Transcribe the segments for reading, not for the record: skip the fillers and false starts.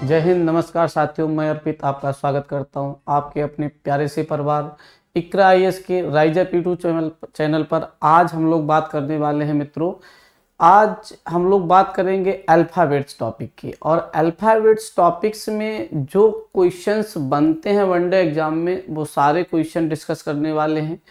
जय हिंद, नमस्कार साथियों। मैं अर्पित आपका स्वागत करता हूं आपके अपने प्यारे से परिवार इकरा आईएएस के राइज अप यूट्यूब चैनल पर। आज हम लोग बात करने वाले हैं मित्रों, आज हम लोग बात करेंगे अल्फ़ाबेट्स टॉपिक की। और अल्फ़ाबेट्स टॉपिक्स में जो क्वेश्चंस बनते हैं वनडे एग्जाम में, वो सारे क्वेश्चन डिस्कस करने वाले हैं।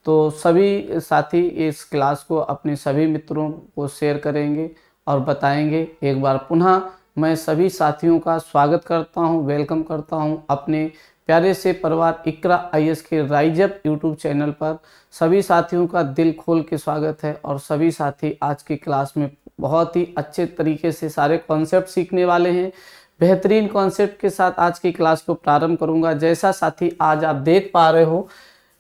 तो सभी साथी इस क्लास को अपने सभी मित्रों को शेयर करेंगे और बताएंगे। एक बार पुनः मैं सभी साथियों का स्वागत करता हूं, वेलकम करता हूं अपने प्यारे से परिवार इकरा आईएएस के राइज अप यूट्यूब चैनल पर। सभी साथियों का दिल खोल के स्वागत है और सभी साथी आज की क्लास में बहुत ही अच्छे तरीके से सारे कॉन्सेप्ट सीखने वाले हैं। बेहतरीन कॉन्सेप्ट के साथ आज की क्लास को प्रारंभ करूंगा। जैसा साथी आज आप देख पा रहे हो,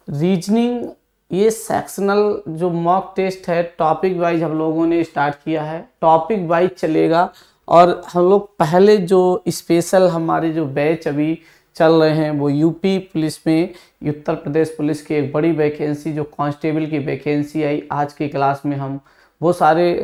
रीजनिंग ये सेक्शनल जो मॉक टेस्ट है टॉपिक वाइज हम लोगों ने स्टार्ट किया है। टॉपिक वाइज चलेगा और हम लोग पहले जो स्पेशल हमारे जो बैच अभी चल रहे हैं वो यूपी पुलिस में, उत्तर प्रदेश पुलिस की एक बड़ी वैकेंसी जो कांस्टेबल की वैकेंसी आई, आज की क्लास में हम वो सारे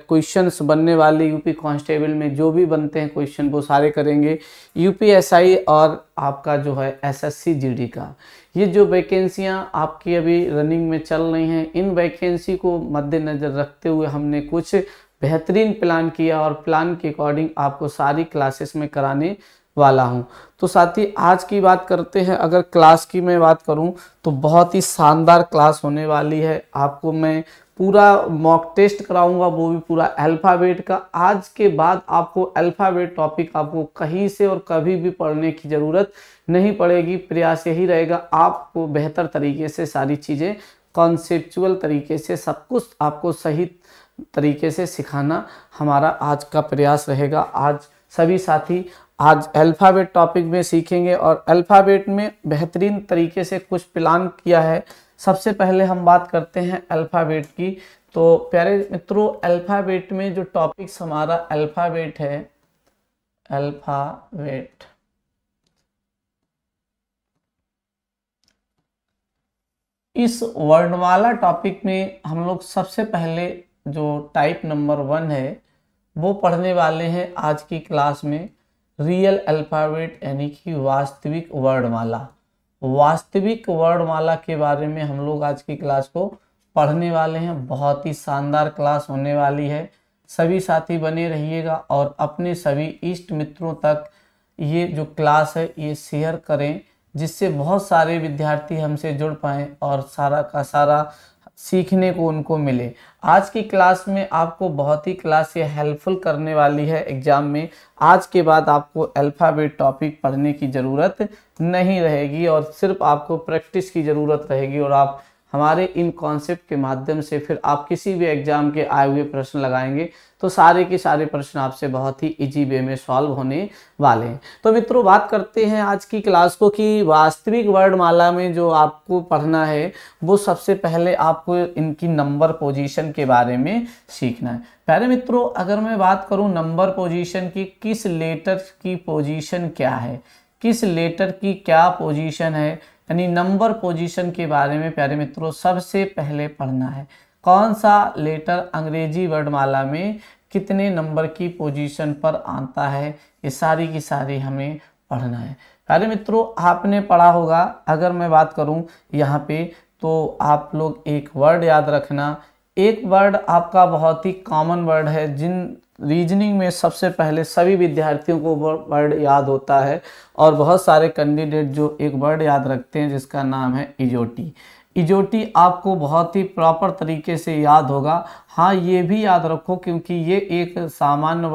क्वेश्चंस बनने वाले यूपी कांस्टेबल में जो भी बनते हैं क्वेश्चन वो सारे करेंगे। यूपीएसआई और आपका जो है एसएससी जीडी का ये जो वैकेंसियां आपकी अभी रनिंग में चल रही हैं, इन वैकेंसी को मद्देनज़र रखते हुए हमने कुछ बेहतरीन प्लान किया और प्लान के अकॉर्डिंग आपको सारी क्लासेस में कराने वाला हूं। तो साथी आज की बात करते हैं। अगर क्लास की मैं बात करूं तो बहुत ही शानदार क्लास होने वाली है। आपको मैं पूरा मॉक टेस्ट कराऊंगा, वो भी पूरा अल्फ़ाबेट का। आज के बाद आपको अल्फ़ाबेट टॉपिक आपको कहीं से और कभी भी पढ़ने की ज़रूरत नहीं पड़ेगी। प्रयास यही रहेगा आपको बेहतर तरीके से सारी चीज़ें कॉन्सेप्चुअल तरीके से सब कुछ आपको सही तरीके से सिखाना हमारा आज का प्रयास रहेगा। आज सभी साथी आज अल्फ़ाबेट टॉपिक में सीखेंगे और अल्फ़ाबेट में बेहतरीन तरीके से कुछ प्लान किया है। सबसे पहले हम बात करते हैं अल्फ़ाबेट की। तो प्यारे मित्रों, अल्फ़ाबेट में जो टॉपिक्स हमारा अल्फ़ाबेट है, अल्फ़ाबेट इस वर्णमाला टॉपिक में हम लोग सबसे पहले जो टाइप नंबर 1 है वो पढ़ने वाले हैं आज की क्लास में। रियल अल्फ़ाबेट यानी कि वास्तविक वर्णमाला। वास्तविक वर्णमाला के बारे में हम लोग आज की क्लास को पढ़ने वाले हैं। बहुत ही शानदार क्लास होने वाली है। सभी साथी बने रहिएगा और अपने सभी इष्ट मित्रों तक ये जो क्लास है ये शेयर करें, जिससे बहुत सारे विद्यार्थी हमसे जुड़ पाएँ और सारा का सारा सीखने को उनको मिले। आज की क्लास में आपको बहुत ही क्लास ये हेल्पफुल करने वाली है एग्जाम में। आज के बाद आपको अल्फ़ाबेट टॉपिक पढ़ने की ज़रूरत नहीं रहेगी और सिर्फ आपको प्रैक्टिस की ज़रूरत रहेगी। और आप हमारे इन कॉन्सेप्ट के माध्यम से फिर आप किसी भी एग्जाम के आए हुए प्रश्न लगाएंगे तो सारे के सारे प्रश्न आपसे बहुत ही इजी वे में सॉल्व होने वाले हैं। तो मित्रों, बात करते हैं आज की क्लास को कि वास्तविक वर्णमाला में जो आपको पढ़ना है वो सबसे पहले आपको इनकी नंबर पोजीशन के बारे में सीखना है। प्यारे मित्रों, अगर मैं बात करूं नंबर पोजीशन की, किस लेटर की पोजीशन क्या है, किस लेटर की क्या पोजीशन है, यानी नंबर पोजीशन के बारे में प्यारे मित्रों सबसे पहले पढ़ना है। कौन सा लेटर अंग्रेजी वर्णमाला में कितने नंबर की पोजीशन पर आता है, ये सारी की सारी हमें पढ़ना है। प्यारे मित्रों, आपने पढ़ा होगा, अगर मैं बात करूं यहाँ पे तो आप लोग एक वर्ड याद रखना। एक वर्ड आपका बहुत ही कॉमन वर्ड है, जिन रीजनिंग में सबसे पहले सभी विद्यार्थियों को वर्ड याद होता है और बहुत सारे कैंडिडेट जो एक वर्ड याद रखते हैं जिसका नाम है इजोटी। इजोटी आपको बहुत ही प्रॉपर तरीके से याद होगा। हाँ, ये भी याद रखो क्योंकि ये एक सामान्य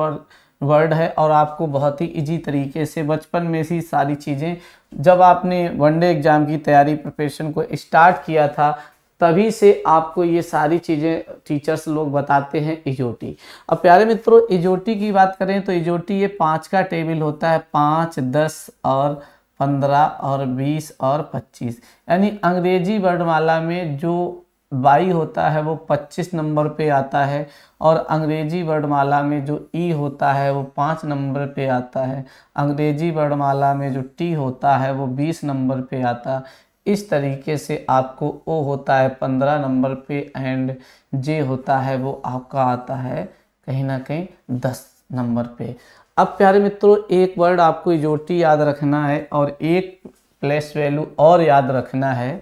वर्ड है और आपको बहुत ही इजी तरीके से बचपन में ही सारी चीज़ें, जब आपने वनडे एग्जाम की तैयारी प्रिपरेशन को स्टार्ट किया था तभी से आपको ये सारी चीज़ें टीचर्स लोग बताते हैं इजोटी। अब प्यारे मित्रों, इजोटी की बात करें तो इजोटी ये 5 का टेबल होता है, 5, 10 और 15 और 20 और 25। यानी अंग्रेजी वर्णमाला में जो वाई होता है वो 25 नंबर पे आता है और अंग्रेजी वर्णमाला में जो ई होता है वो 5 नंबर पे आता है। अंग्रेजी वर्णमाला में जो टी होता है वो 20 नंबर पे आता है। इस तरीके से आपको ओ होता है 15 नंबर पे एंड जे होता है वो आपका आता है कहीं ना कहीं 10 नंबर पे। अब प्यारे मित्रों एक वर्ड आपको इजोटी याद रखना है और एक प्लेस वैल्यू और याद रखना है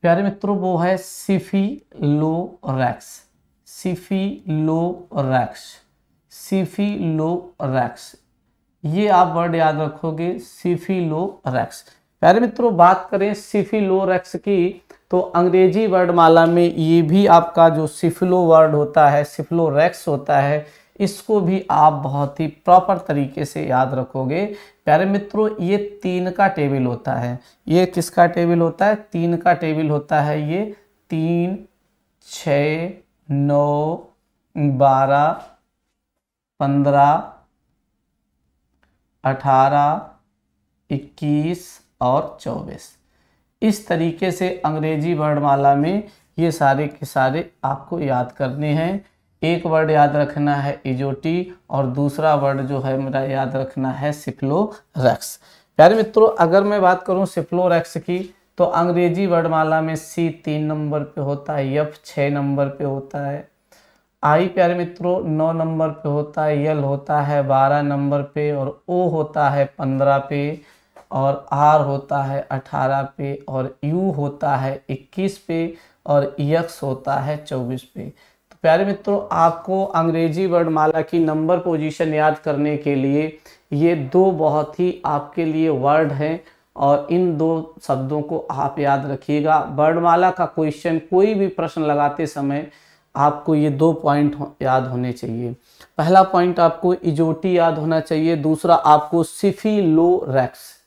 प्यारे मित्रों, वो है सिफिलोरैक्स। सिफिलोरैक्स, सिफिलोरैक्स, ये आप वर्ड याद रखोगे, सिफिलोरैक्स। प्यारे मित्रों बात करें सिफिलोरैक्स की तो अंग्रेजी वर्डमाला में ये भी आपका जो सिफिलो वर्ड होता है, सिफिलोरैक्स होता है, इसको भी आप बहुत ही प्रॉपर तरीके से याद रखोगे। प्यारे मित्रों ये 3 का टेबल होता है। ये किसका टेबल होता है? 3 का टेबल होता है। ये 3, 6, 9, 12, 15, 18, 21 और 24। इस तरीके से अंग्रेजी वर्डमाला में ये सारे के सारे आपको याद करने हैं। एक वर्ड याद रखना है इजोटी और दूसरा वर्ड जो है मेरा याद रखना है सिफिलोरैक्स। प्यारे मित्रों अगर मैं बात करूं सिफिलोरैक्स की तो अंग्रेजी वर्डमाला में सी 3 नंबर पे होता है, एफ 6 नंबर पे होता है, आई प्यारे मित्रों 9 नंबर पे होता है, एल होता है 12 नंबर पे और ओ होता है 15 पे और आर होता है 18 पे और यू होता है 21 पे और एक्स होता है 24 पे। तो प्यारे मित्रों आपको अंग्रेजी वर्डमाला की नंबर पोजीशन याद करने के लिए ये 2 बहुत ही आपके लिए वर्ड हैं और इन 2 शब्दों को आप याद रखिएगा। वर्डमाला का क्वेश्चन कोई भी प्रश्न लगाते समय आपको ये 2 पॉइंट याद होने चाहिए। पहला पॉइंट आपको इजोटी याद होना चाहिए, दूसरा आपको सिफिलोरैक्स।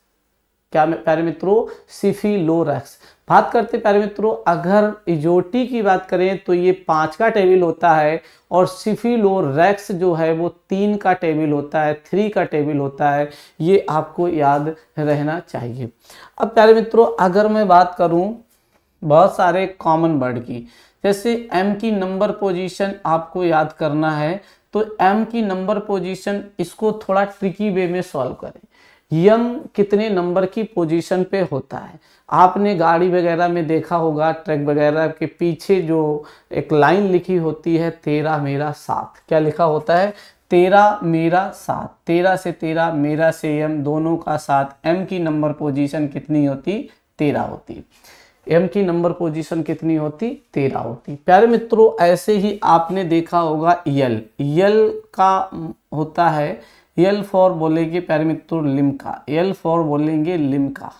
क्या प्यारे मित्रों? सिफिलोरैक्स। बात करते प्यारे मित्रों अगर इजोटी की बात करें तो ये 5 का टेबल होता है और सिफिलोरैक्स जो है वो 3 का टेबल होता है, 3 का टेबल होता है। ये आपको याद रहना चाहिए। अब प्यारे मित्रों अगर मैं बात करूं बहुत सारे कॉमन वर्ड की, जैसे एम की नंबर पोजीशन आपको याद करना है तो एम की नंबर पोजीशन इसको थोड़ा ट्रिकी वे में सॉल्व करें। एम कितने नंबर की पोजीशन पे होता है? आपने गाड़ी वगैरह में देखा होगा, ट्रक वगैरह के पीछे जो एक लाइन लिखी होती है 13 मेरा 7। क्या लिखा होता है? 13 मेरा 7। 13 से 13, मेरा से एम, दोनों का 7। एम की नंबर पोजीशन कितनी होती? 13 होती। एम की नंबर पोजीशन कितनी होती? 13 होती। प्यारे मित्रों ऐसे ही आपने देखा होगा यल। यल का होता है, यल फॉर बोलेंगे प्यारे मित्रों लिम्का। यल फॉर बोलेंगे लिम्का।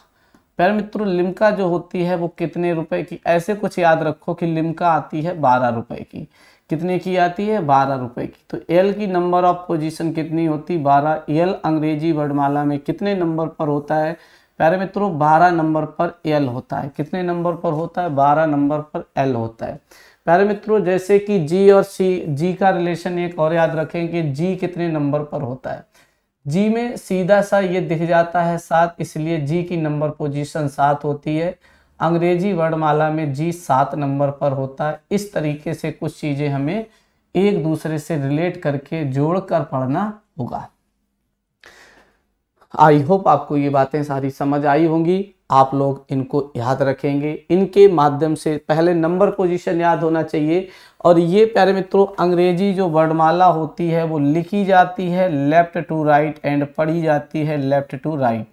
प्यारे मित्रों लिम्का जो होती है वो कितने रुपए की? ऐसे कुछ याद रखो कि लिम्का आती है 12 रुपए की। कितने की आती है? 12 रुपए की। तो एल की नंबर ऑफ पोजीशन कितनी होती? 12। एल अंग्रेजी वर्डमाला में कितने नंबर पर होता है? प्यारे मित्रों 12 नंबर पर एल होता है। कितने नंबर पर होता है? 12 नंबर पर एल होता है। प्यारे मित्रों जैसे कि जी और सी, जी का रिलेशन एक और याद रखें कि जी कितने नंबर पर होता है। जी में सीधा सा ये दिख जाता है 7, इसलिए जी की नंबर पोजीशन 7 होती है। अंग्रेजी वर्डमाला में जी 7 नंबर पर होता है। इस तरीके से कुछ चीजें हमें एक दूसरे से रिलेट करके जोड़कर पढ़ना होगा। आई होप आपको ये बातें सारी समझ आई होंगी। आप लोग इनको याद रखेंगे। इनके माध्यम से पहले नंबर पोजीशन याद होना चाहिए। और ये प्यारे मित्रों अंग्रेजी जो वर्डमाला होती है वो लिखी जाती है लेफ्ट टू राइट एंड पढ़ी जाती है लेफ्ट टू राइट,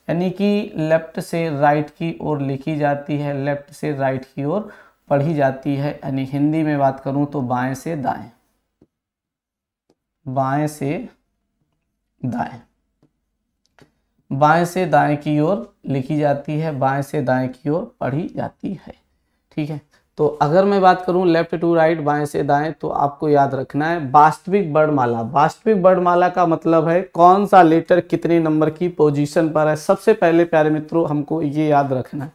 यानी कि लेफ्ट से राइट की ओर लिखी जाती है, लेफ्ट से राइट की ओर पढ़ी जाती है। यानी हिंदी में बात करूं तो बाएं से दाएं, बाएं से दाएं, बाएं से दाएं की ओर लिखी जाती है, बाएं से दाएं की ओर पढ़ी जाती है। ठीक है, तो अगर मैं बात करूं लेफ्ट टू राइट, बाएं से दाएं, तो आपको याद रखना है वास्तविक वर्णमाला। वास्तविक वर्णमाला का मतलब है कौन सा लेटर कितने नंबर की पोजीशन पर है। सबसे पहले प्यारे मित्रों हमको ये याद रखना है।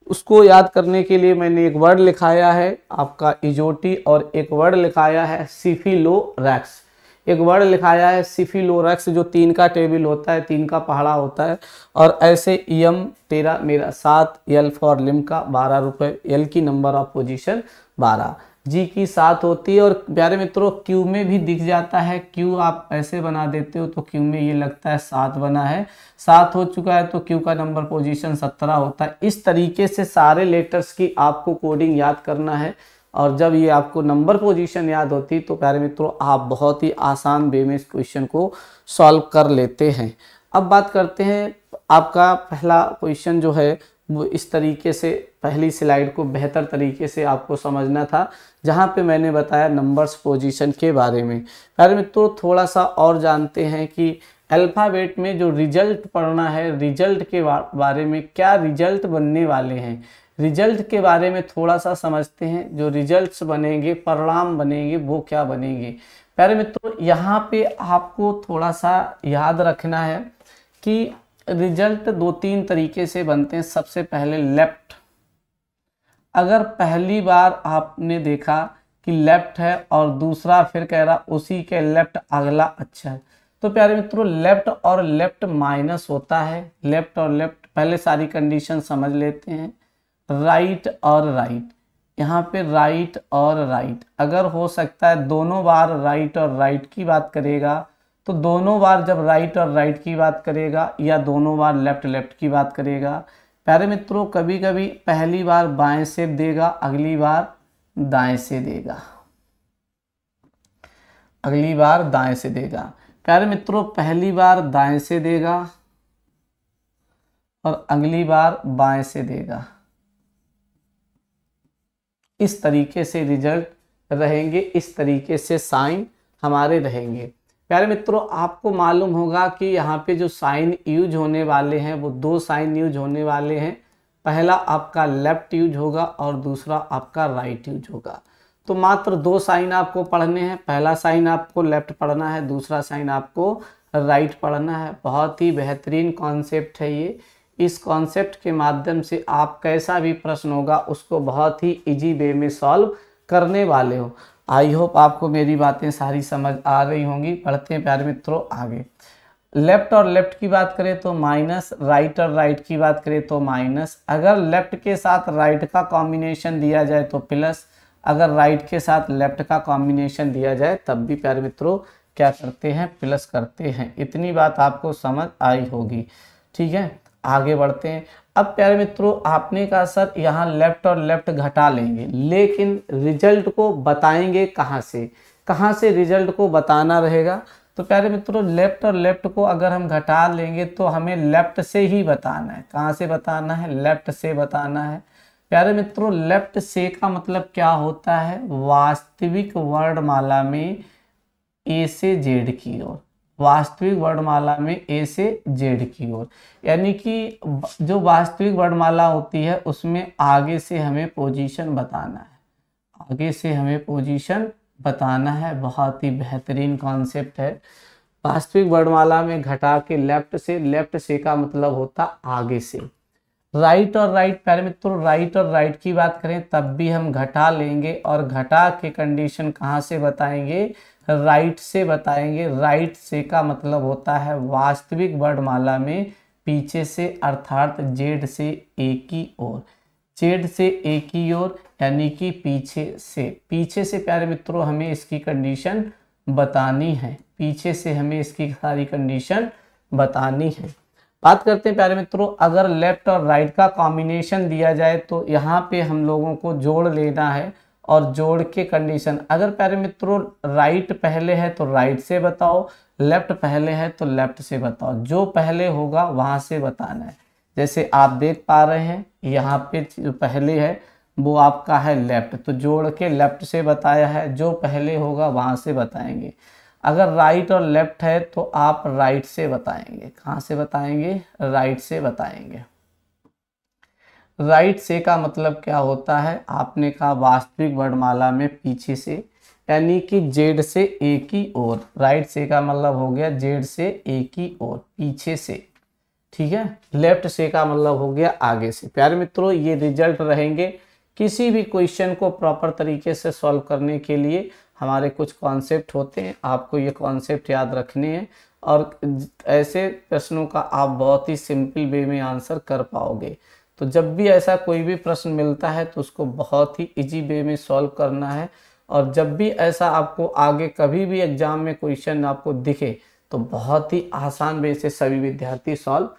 उसको याद करने के लिए मैंने एक वर्ड लिखाया है आपका इजोटी और एक वर्ड लिखाया है सिफिलोरैक्स। एक वर्ड लिखाया है सिफिलोरैक्स जो 3 का टेबल होता है, 3 का पहाड़ा होता है। और ऐसे एम 13 मेरा 7, एल फॉर लिम्का 12 रुपए, एल की नंबर ऑफ पोजीशन 12, जी की 7 होती है। और प्यारे मित्रों क्यू में भी दिख जाता है। क्यू आप ऐसे बना देते हो तो क्यू में ये लगता है 7 बना है, 7 हो चुका है तो क्यू का नंबर पोजीशन 17 होता है। इस तरीके से सारे लेटर्स की आपको कोडिंग याद करना है और जब ये आपको नंबर पोजीशन याद होती तो प्यारे मित्रों आप बहुत ही आसान वे में इस क्वेश्चन को सॉल्व कर लेते हैं। अब बात करते हैं, आपका पहला क्वेश्चन जो है वो इस तरीके से, पहली स्लाइड को बेहतर तरीके से आपको समझना था, जहाँ पे मैंने बताया नंबर्स पोजीशन के बारे में। प्यारे मित्रों थोड़ा सा और जानते हैं कि अल्फ़ाबेट में जो रिजल्ट पढ़ना है, रिजल्ट के बारे में, क्या रिजल्ट बनने वाले हैं, रिजल्ट के बारे में थोड़ा सा समझते हैं। जो रिजल्ट्स बनेंगे, परिणाम बनेंगे, वो क्या बनेंगे। प्यारे मित्रों यहाँ पे आपको थोड़ा सा याद रखना है कि रिजल्ट दो तीन तरीके से बनते हैं। सबसे पहले लेफ्ट, अगर पहली बार आपने देखा कि लेफ्ट है और दूसरा फिर कह रहा उसी के लेफ्ट अगला अच्छा है, तो प्यारे मित्रों लेफ्ट और लेफ्ट माइनस होता है। लेफ्ट और लेफ्ट, पहले सारी कंडीशन समझ लेते हैं। राइट और राइट, यहाँ पे राइट और राइट, अगर हो सकता है दोनों बार राइट और राइट की बात करेगा तो दोनों बार जब राइट और राइट की बात करेगा, या दोनों बार लेफ्ट लेफ्ट की बात करेगा। प्यारे मित्रों कभी कभी पहली बार बाएं से देगा, अगली बार दाएं से देगा, अगली बार दाएं से देगा। प्यारे मित्रों पहली बार दाएं से देगा और अगली बार बाएं से देगा। इस तरीके से रिजल्ट रहेंगे, इस तरीके से साइन हमारे रहेंगे। प्यारे मित्रों आपको मालूम होगा कि यहाँ पे जो साइन यूज होने वाले हैं वो दो साइन यूज होने वाले हैं। पहला आपका लेफ्ट यूज होगा और दूसरा आपका राइट यूज होगा। तो मात्र दो साइन आपको पढ़ने हैं, पहला साइन आपको लेफ्ट पढ़ना है, दूसरा साइन आपको राइट पढ़ना है। बहुत ही बेहतरीन कॉन्सेप्ट है ये। इस कॉन्सेप्ट के माध्यम से आप कैसा भी प्रश्न होगा उसको बहुत ही इजी वे में सॉल्व करने वाले हो। आई होप आपको मेरी बातें सारी समझ आ रही होंगी। पढ़ते हैं प्यारे मित्रों आगे। लेफ्ट और लेफ्ट की बात करें तो माइनस, राइट और राइट की बात करें तो माइनस। अगर लेफ्ट के साथ राइट का कॉम्बिनेशन दिया जाए तो प्लस, अगर राइट के साथ लेफ्ट का कॉम्बिनेशन दिया जाए तब भी प्यारे मित्रों क्या करते हैं, प्लस करते हैं। इतनी बात आपको समझ आई होगी। ठीक है, आगे बढ़ते हैं। अब प्यारे मित्रों आपने कहा सर यहाँ लेफ्ट और लेफ्ट घटा लेंगे, लेकिन रिजल्ट को बताएंगे कहाँ से रिजल्ट को बताना रहेगा। तो प्यारे मित्रों लेफ्ट और लेफ्ट को अगर हम घटा लेंगे तो हमें लेफ्ट से ही बताना है। कहाँ से बताना है, लेफ्ट से बताना है। प्यारे मित्रों लेफ्ट से का मतलब क्या होता है, वास्तविक वर्णमाला में ए से जेड की ओर, वास्तविक वर्णमाला में ए से जेड की ओर। यानी कि जो वास्तविक वर्णमाला होती है उसमें आगे से हमें पोजीशन बताना है, आगे से हमें पोजीशन बताना है। बहुत ही बेहतरीन कॉन्सेप्ट है। वास्तविक वर्णमाला में घटा के लेफ्ट से का मतलब होता आगे से। राइट और राइट, प्यारे मित्रों राइट और राइट की बात करें तब भी हम घटा लेंगे और घटा के कंडीशन कहाँ से बताएंगे, राइट से बताएंगे। राइट से का मतलब होता है वास्तविक वर्णमाला में पीछे से, अर्थात जेड से ए की ओर, जेड से ए की ओर यानी कि पीछे से प्यारे मित्रों हमें इसकी कंडीशन बतानी है, पीछे से हमें इसकी सारी कंडीशन बतानी है। बात करते हैं प्यारे मित्रों, अगर लेफ्ट और राइट का कॉम्बिनेशन दिया जाए तो यहाँ पे हम लोगों को जोड़ लेना है और जोड़ के कंडीशन, अगर प्यारे मित्रों राइट पहले है तो राइट से बताओ, लेफ्ट पहले है तो लेफ्ट से बताओ। जो पहले होगा वहां से बताना है। जैसे आप देख पा रहे हैं यहाँ पे जो पहले है वो आपका है लेफ्ट, तो जोड़ के लेफ्ट से बताया है। जो पहले होगा वहां से बताएंगे। अगर राइट और लेफ्ट है तो आप राइट से बताएंगे। कहाँ से बताएंगे, राइट से बताएंगे। राइट से का मतलब क्या होता है, आपने कहा वास्तविक वर्णमाला में पीछे से, यानी कि जेड से ए की ओर। राइट से का मतलब हो गया जेड से ए की ओर, पीछे से। ठीक है, लेफ्ट से का मतलब हो गया आगे से। प्यारे मित्रों ये रिजल्ट रहेंगे। किसी भी क्वेश्चन को प्रॉपर तरीके से सॉल्व करने के लिए हमारे कुछ कॉन्सेप्ट होते हैं, आपको ये कॉन्सेप्ट याद रखने हैं और ऐसे प्रश्नों का आप बहुत ही सिंपल वे में आंसर कर पाओगे। तो जब भी ऐसा कोई भी प्रश्न मिलता है तो उसको बहुत ही इजी वे में सॉल्व करना है। और जब भी ऐसा आपको आगे कभी भी एग्जाम में क्वेश्चन आपको दिखे तो बहुत ही आसान वे से सभी विद्यार्थी सॉल्व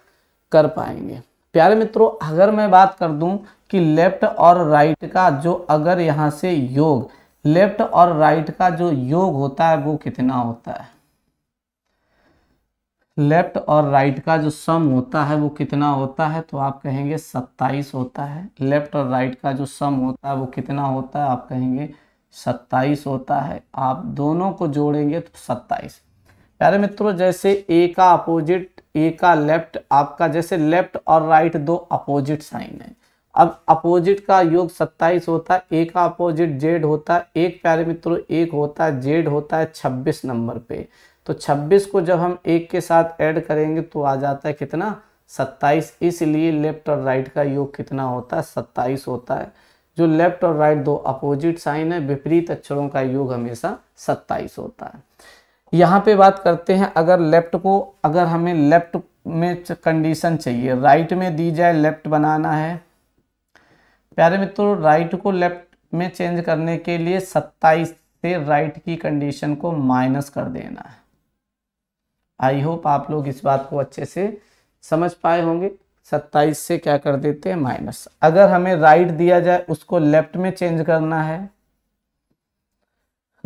कर पाएंगे। प्यारे मित्रों, अगर मैं बात कर दूं कि लेफ्ट और राइट का जो अगर यहाँ से योग, लेफ्ट और राइट का जो योग होता है वो कितना होता है, लेफ्ट और राइट का जो सम होता है वो कितना होता है, तो आप कहेंगे 27 होता है। लेफ्ट और राइट का जो सम होता है वो कितना होता है, आप कहेंगे 27 होता है। आप दोनों को जोड़ेंगे तो 27। प्यारे मित्रों, जैसे ए का अपोजिट, ए का लेफ्ट, आपका जैसे लेफ्ट और राइट दो अपोजिट साइन है। अब अपोजिट का योग 27 होता है, ए का अपोजिट जेड होता है। एक प्यारे मित्रों एक होता है जेड होता है 26 नंबर पे, तो 26 को जब हम एक के साथ ऐड करेंगे तो आ जाता है कितना, 27। इसलिए लेफ्ट और राइट का योग कितना होता है, 27 होता है। जो लेफ्ट और राइट दो अपोजिट साइन है, विपरीत अक्षरों का योग हमेशा 27 होता है। यहाँ पे बात करते हैं, अगर लेफ्ट को, अगर हमें लेफ्ट में कंडीशन चाहिए, राइट में दी जाए, लेफ्ट बनाना है। प्यारे मित्रों, राइट को लेफ्ट में चेंज करने के लिए 27 से राइट की कंडीशन को माइनस कर देना है। आई होप आप लोग इस बात को अच्छे से समझ पाए होंगे। 27 से क्या कर देते हैं, माइनस। अगर हमें राइट दिया जाए, उसको लेफ्ट में चेंज करना है,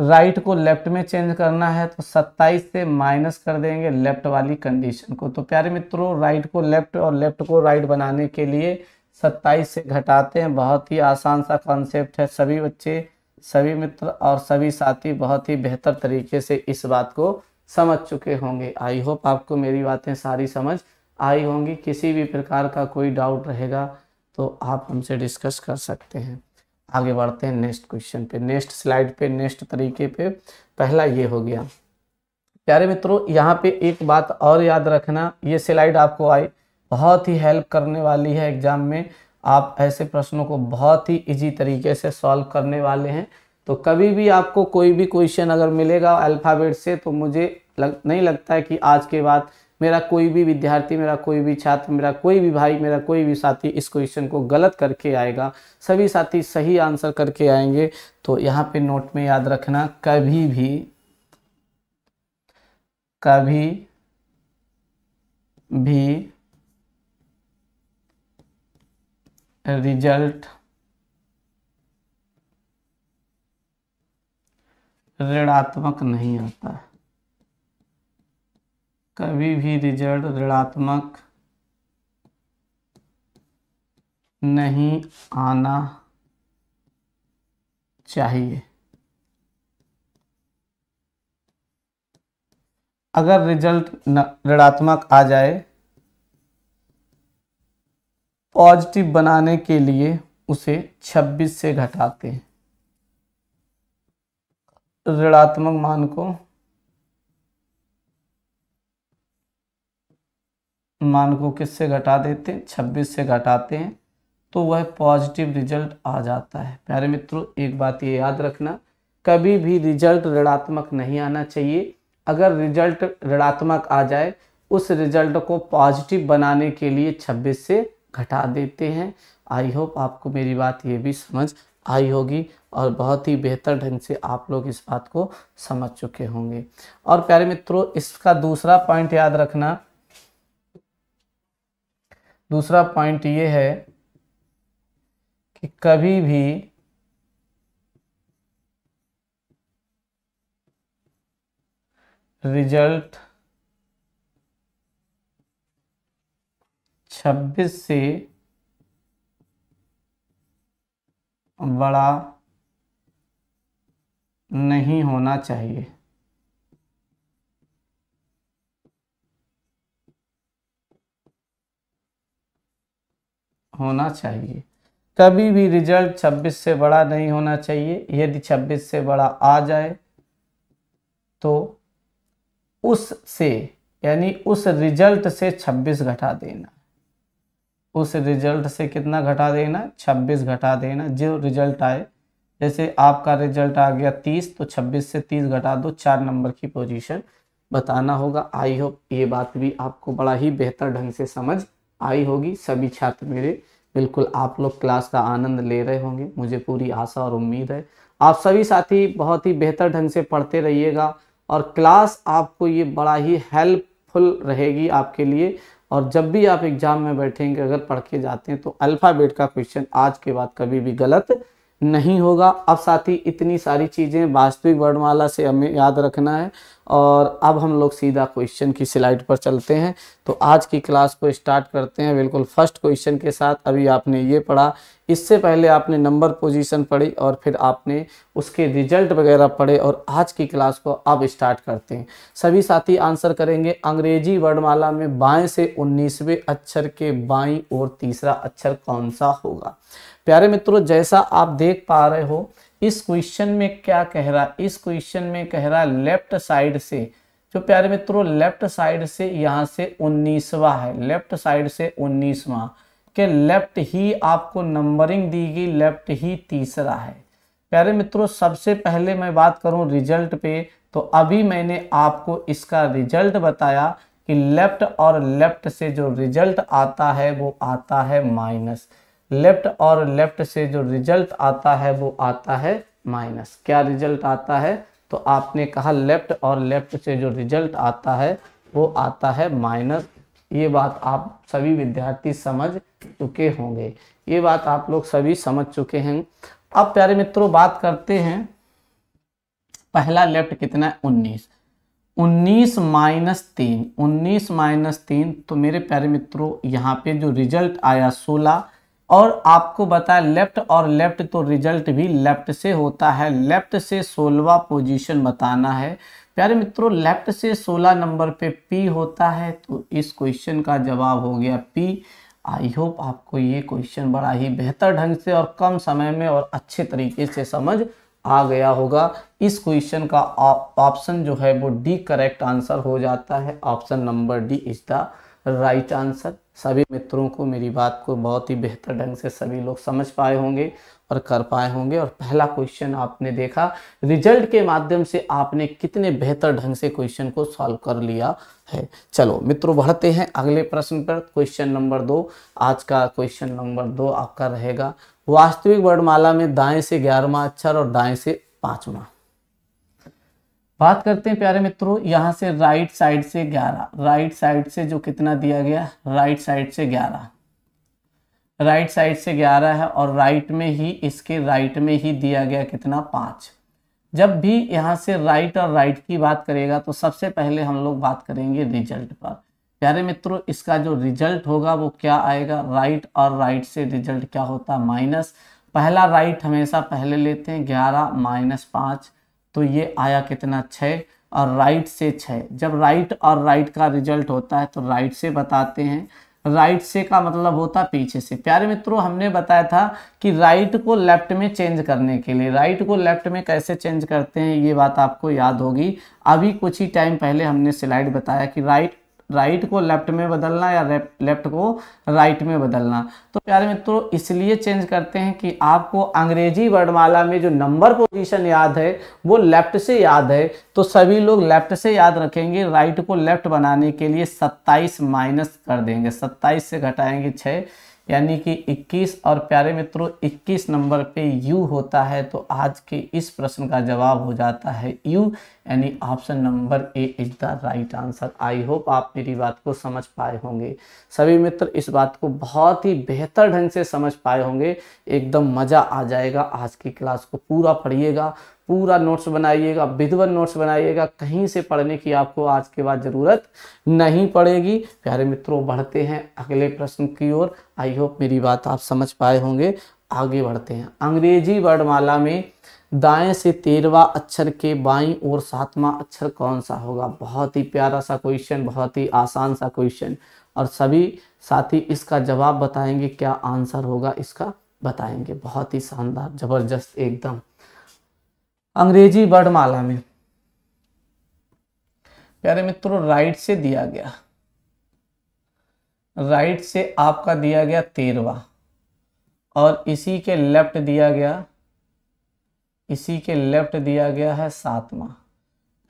राइट को लेफ्ट में चेंज करना है, तो 27 से माइनस कर देंगे लेफ्ट वाली कंडीशन को। तो प्यारे मित्रों, राइट को लेफ्ट और लेफ्ट को राइट बनाने के लिए 27 से घटाते हैं। बहुत ही आसान सा कॉन्सेप्ट है। सभी बच्चे, सभी मित्र और सभी साथी बहुत ही बेहतर तरीके से इस बात को समझ चुके होंगे। आई होप आपको मेरी बातें सारी समझ आई होंगी। किसी भी प्रकार का कोई डाउट रहेगा तो आप हमसे डिस्कस कर सकते हैं। आगे बढ़ते हैं नेक्स्ट क्वेश्चन पे, नेक्स्ट स्लाइड पे, नेक्स्ट तरीके पे। पहला ये हो गया। प्यारे मित्रों, यहाँ पे एक बात और याद रखना, ये स्लाइड आपको आई बहुत ही हेल्प करने वाली है एग्जाम में। आप ऐसे प्रश्नों को बहुत ही इजी तरीके से सॉल्व करने वाले हैं। तो कभी भी आपको कोई भी क्वेश्चन अगर मिलेगा अल्फ़ाबेट से, तो मुझे नहीं लगता है कि आज के बाद मेरा कोई भी विद्यार्थी, मेरा कोई भी छात्र, मेरा कोई भी भाई, मेरा कोई भी साथी इस क्वेश्चन को गलत करके आएगा। सभी साथी सही आंसर करके आएंगे। तो यहाँ पे नोट में याद रखना, कभी भी रिजल्ट ऋणात्मक नहीं आता है। कभी भी रिजल्ट ऋणात्मक नहीं आना चाहिए। अगर रिजल्ट ऋणात्मक आ जाए, पॉजिटिव बनाने के लिए उसे 26 से घटाते हैं। ऋणात्मक मान को किससे घटा देते हैं, 26 से घटाते हैं, तो वह पॉजिटिव रिजल्ट आ जाता है। प्यारे मित्रों, एक बात ये याद रखना, कभी भी रिजल्ट ऋणात्मक नहीं आना चाहिए। अगर रिजल्ट ऋणात्मक आ जाए, उस रिजल्ट को पॉजिटिव बनाने के लिए 26 से घटा देते हैं। आई होप आपको मेरी बात ये भी समझ आई होगी और बहुत ही बेहतर ढंग से आप लोग इस बात को समझ चुके होंगे। और प्यारे मित्रों, इसका दूसरा पॉइंट याद रखना, दूसरा पॉइंट ये है कि कभी भी रिजल्ट 26 से बड़ा नहीं होना चाहिए। कभी भी रिजल्ट 26 से बड़ा नहीं होना चाहिए। यदि 26 से बड़ा आ जाए तो उससे, यानी उस रिजल्ट से 26 घटा देना। उस रिजल्ट से कितना घटा देना, 26 घटा देना। जो रिजल्ट आए, जैसे आपका रिजल्ट आ गया 30, तो 26 से 30 घटा दो, 4 नंबर की पोजीशन बताना होगा। आई होप ये बात भी आपको बड़ा ही बेहतर ढंग से समझ आई होगी। सभी छात्र मेरे बिल्कुल आप लोग क्लास का आनंद ले रहे होंगे, मुझे पूरी आशा और उम्मीद है। आप सभी साथी बहुत ही बेहतर ढंग से पढ़ते रहिएगा और क्लास आपको ये बड़ा ही हेल्पफुल रहेगी आपके लिए। और जब भी आप एग्जाम में बैठेंगे अगर पढ़ के जाते हैं तो अल्फ़ाबेट का क्वेश्चन आज के बाद कभी भी गलत नहीं होगा। अब साथ ही इतनी सारी चीज़ें वास्तविक वर्णमाला से हमें याद रखना है। और अब हम लोग सीधा क्वेश्चन की स्लाइड पर चलते हैं। तो आज की क्लास को स्टार्ट करते हैं बिल्कुल फर्स्ट क्वेश्चन के साथ। अभी आपने ये पढ़ा, इससे पहले आपने नंबर पोजीशन पढ़ी और फिर आपने उसके रिजल्ट वगैरह पढ़े, और आज की क्लास को अब स्टार्ट करते हैं। सभी साथी आंसर करेंगे। अंग्रेजी वर्णमाला में बाएं से 19वें अक्षर के बाईं और तीसरा अक्षर कौन सा होगा। प्यारे मित्रों, जैसा आप देख पा रहे हो इस क्वेश्चन में क्या कह रहा है, इस क्वेश्चन में कह रहा है लेफ्ट साइड से, जो प्यारे मित्रों लेफ्ट साइड से यहाँ से 19वां है, लेफ्ट साइड से 19वां के लेफ्ट ही आपको नंबरिंग दी गई, लेफ्ट ही तीसरा है। प्यारे मित्रों, सबसे पहले मैं बात करूं रिजल्ट पे, तो अभी मैंने आपको इसका रिजल्ट बताया कि लेफ्ट और लेफ्ट से जो रिजल्ट आता है वो आता है माइनस। लेफ्ट और लेफ्ट से जो रिजल्ट आता है वो आता है माइनस। क्या रिजल्ट आता है? तो आपने कहा लेफ्ट और लेफ्ट से जो रिजल्ट आता है वो आता है माइनस। ये बात आप सभी विद्यार्थी समझ चुके होंगे, ये बात आप लोग सभी समझ चुके हैं। अब प्यारे मित्रों बात करते हैं, पहला लेफ्ट कितना है? 19। 19 माइनस 3, 19 माइनस 3, तो मेरे प्यारे मित्रों यहाँ पे जो रिजल्ट आया 16। और आपको बताया लेफ्ट और लेफ्ट तो रिजल्ट भी लेफ्ट से होता है, लेफ्ट से 16वां पोजीशन बताना है। प्यारे मित्रों लेफ्ट से 16 नंबर पे P होता है, तो इस क्वेश्चन का जवाब हो गया P। आई होप आपको ये क्वेश्चन बड़ा ही बेहतर ढंग से और कम समय में और अच्छे तरीके से समझ आ गया होगा। इस क्वेश्चन का ऑप्शन जो है वो डी करेक्ट आंसर हो जाता है। Option number D is the right answer. सभी मित्रों को मेरी बात को बहुत ही बेहतर ढंग से सभी लोग समझ पाए होंगे और कर पाए होंगे। और पहला क्वेश्चन आपने देखा, रिजल्ट के माध्यम से आपने कितने बेहतर ढंग से क्वेश्चन को सॉल्व कर लिया है। चलो मित्रों बढ़ते हैं अगले प्रश्न पर। क्वेश्चन नंबर 2, आज का क्वेश्चन नंबर 2 आपका रहेगा, वास्तविक वर्णमाला में दाएं से 11वां अक्षर और दाएं से 5वां। बात करते हैं प्यारे मित्रों, यहाँ से राइट साइड से 11, राइट साइड से जो कितना दिया गया, राइट साइड से 11, राइट साइड से 11 है, और राइट में ही इसके राइट में ही दिया गया कितना, 5। जब भी यहाँ से राइट और राइट की बात करेगा तो सबसे पहले हम लोग बात करेंगे रिजल्ट पर। प्यारे मित्रों इसका जो रिजल्ट होगा वो क्या आएगा, राइट और राइट से रिजल्ट क्या होता है, माइनस। पहला राइट हमेशा पहले लेते हैं, 11 माइनस 5, तो ये आया कितना, 6, और राइट से 6। जब राइट और राइट का रिजल्ट होता है तो राइट से बताते हैं, राइट से का मतलब होता है पीछे से। प्यारे मित्रों हमने बताया था कि राइट को लेफ्ट में चेंज करने के लिए, राइट को लेफ्ट में कैसे चेंज करते हैं ये बात आपको याद होगी। अभी कुछ ही टाइम पहले हमने स्लाइड बताया कि राइट को लेफ्ट में बदलना या लेफ्ट को राइट में बदलना। तो प्यारे मित्रों इसलिए चेंज करते हैं कि आपको अंग्रेजी वर्णमाला में जो नंबर पोजीशन याद है वो लेफ्ट से याद है, तो सभी लोग लेफ्ट से याद रखेंगे। राइट को लेफ्ट बनाने के लिए 27 माइनस कर देंगे, 27 से घटाएंगे 6 यानी कि 21। और प्यारे मित्रों 21 नंबर पे यू होता है, तो आज के इस प्रश्न का जवाब हो जाता है यू, यानी option number A is the right answer. I hope आप मेरी बात को समझ पाए होंगे। सभी मित्र इस बात को बहुत ही बेहतर ढंग से समझ पाए होंगे, एकदम मज़ा आ जाएगा। आज की क्लास को पूरा पढ़िएगा, पूरा नोट्स बनाइएगा, विधिवत नोट्स बनाइएगा, कहीं से पढ़ने की आपको आज के बाद ज़रूरत नहीं पड़ेगी। प्यारे मित्रों बढ़ते हैं अगले प्रश्न की ओर। आई होप मेरी बात आप समझ पाए होंगे। आगे बढ़ते हैं, अंग्रेजी वर्णमाला में दाएं से 13वां अक्षर के बाईं और 7वां अक्षर कौन सा होगा। बहुत ही प्यारा सा क्वेश्चन, बहुत ही आसान सा क्वेश्चन, और सभी साथी इसका जवाब बताएंगे, क्या आंसर होगा इसका बताएंगे। बहुत ही शानदार, जबरदस्त एकदम। अंग्रेजी वर्णमाला में प्यारे मित्रों राइट से दिया गया, राइट से आपका दिया गया 13वां, और इसी के लेफ्ट दिया गया, इसी के लेफ्ट दिया गया है 7वां।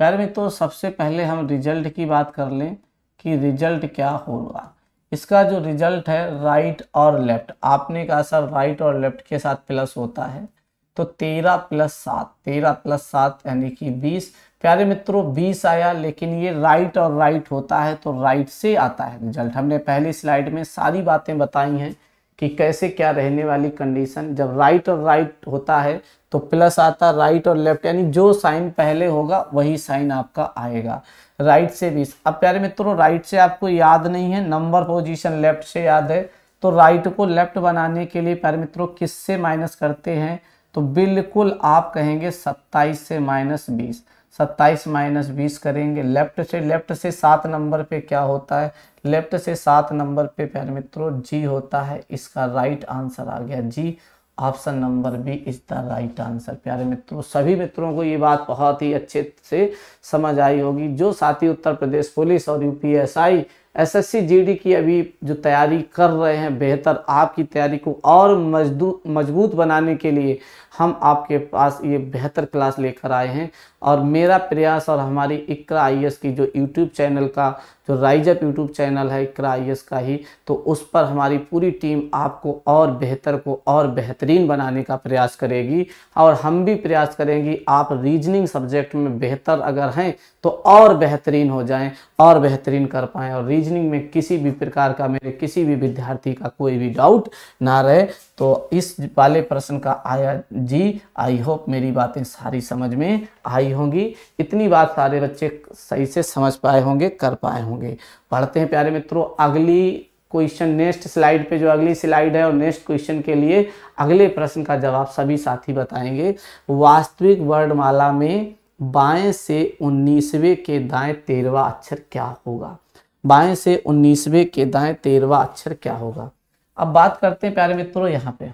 प्यारे मित्रों सबसे पहले हम रिजल्ट की बात कर लें कि रिजल्ट क्या होगा। इसका जो रिजल्ट है राइट और लेफ्ट, आपने कहा सर राइट और लेफ्ट के साथ प्लस होता है, तो 13 + 7, 13 + 7 यानी कि 20। प्यारे मित्रों 20 आया, लेकिन ये राइट और राइट होता है तो राइट से आता है रिजल्ट। हमने पहली स्लाइड में सारी बातें बताई हैं कि कैसे क्या रहने वाली कंडीशन। जब राइट और राइट होता है तो प्लस आता, राइट और लेफ्ट, यानी जो साइन पहले होगा वही साइन आपका आएगा। राइट से 20। अब प्यारे मित्रों राइट से आपको याद नहीं है, नंबर पोजीशन लेफ्ट से याद है, तो राइट को लेफ्ट बनाने के लिए प्यारे मित्रों किससे माइनस करते हैं, तो बिल्कुल आप कहेंगे 27 से -20। 27 - 20 करेंगे। लेफ्ट से 7 नंबर पे क्या होता है, लेफ्ट से 7 नंबर पे प्यारे मित्रों जी होता है। इसका राइट आंसर आ गया जी, option number B is the right answer. प्यारे मित्रों सभी मित्रों को ये बात बहुत ही अच्छे से समझ आई होगी। जो साथी उत्तर प्रदेश पुलिस और यूपीएसआई एसएससी जीडी की अभी जो तैयारी कर रहे हैं, बेहतर आपकी तैयारी को और मजबूत बनाने के लिए हम आपके पास ये बेहतर क्लास लेकर आए हैं। और मेरा प्रयास और हमारी इकरा आईएएस की जो यूट्यूब चैनल का जो राइज अप यूट्यूब चैनल है इकरा आईएएस का ही, तो उस पर हमारी पूरी टीम आपको और बेहतर को और बेहतरीन बनाने का प्रयास करेगी। और हम भी प्रयास करेंगे आप रीजनिंग सब्जेक्ट में बेहतर अगर हैं तो और बेहतरीन हो जाएं और बेहतरीन कर पाएँ, और रीजनिंग में किसी भी प्रकार का मेरे किसी भी विद्यार्थी का कोई भी डाउट ना रहे। तो इस वाले प्रश्न का आया जी। आई होप मेरी बातें सारी समझ में आई होंगी। इतनी बात सारे बच्चे सही से समझ पाए होंगे, कर पाए होंगे। पढ़ते हैं प्यारे मित्रों अगली क्वेश्चन, नेक्स्ट स्लाइड पे जो अगली स्लाइड है और नेक्स्ट क्वेश्चन के लिए अगले प्रश्न का जवाब सभी साथी बताएंगे। वास्तविक वर्णमाला में बाएं से 19वें के दाएं 13वां अक्षर क्या होगा। बाएं से 19वें के दाएं 13वां अक्षर क्या होगा। अब बात करते हैं प्यारे मित्रों यहाँ पे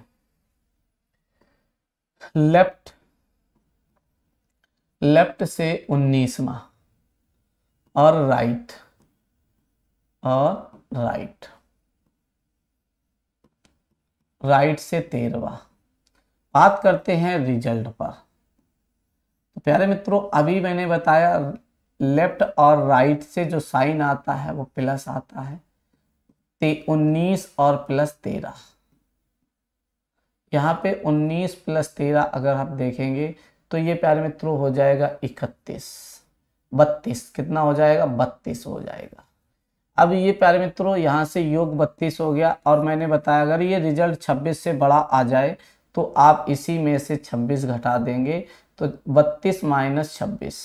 लेफ्ट से 19वां और राइट से 13वां। बात करते हैं रिजल्ट पर। तो प्यारे मित्रों अभी मैंने बताया लेफ्ट और राइट से जो साइन आता है वो प्लस आता है, 19 और +13। यहाँ पे 19 + 13 अगर आप देखेंगे तो ये प्यारे मित्रों हो जाएगा 31, 32। कितना हो जाएगा, 32 हो जाएगा। अब ये प्यारे मित्रों यहाँ से योग 32 हो गया। और मैंने बताया अगर ये रिजल्ट 26 से बड़ा आ जाए तो आप इसी में से 26 घटा देंगे, तो 32 - 26,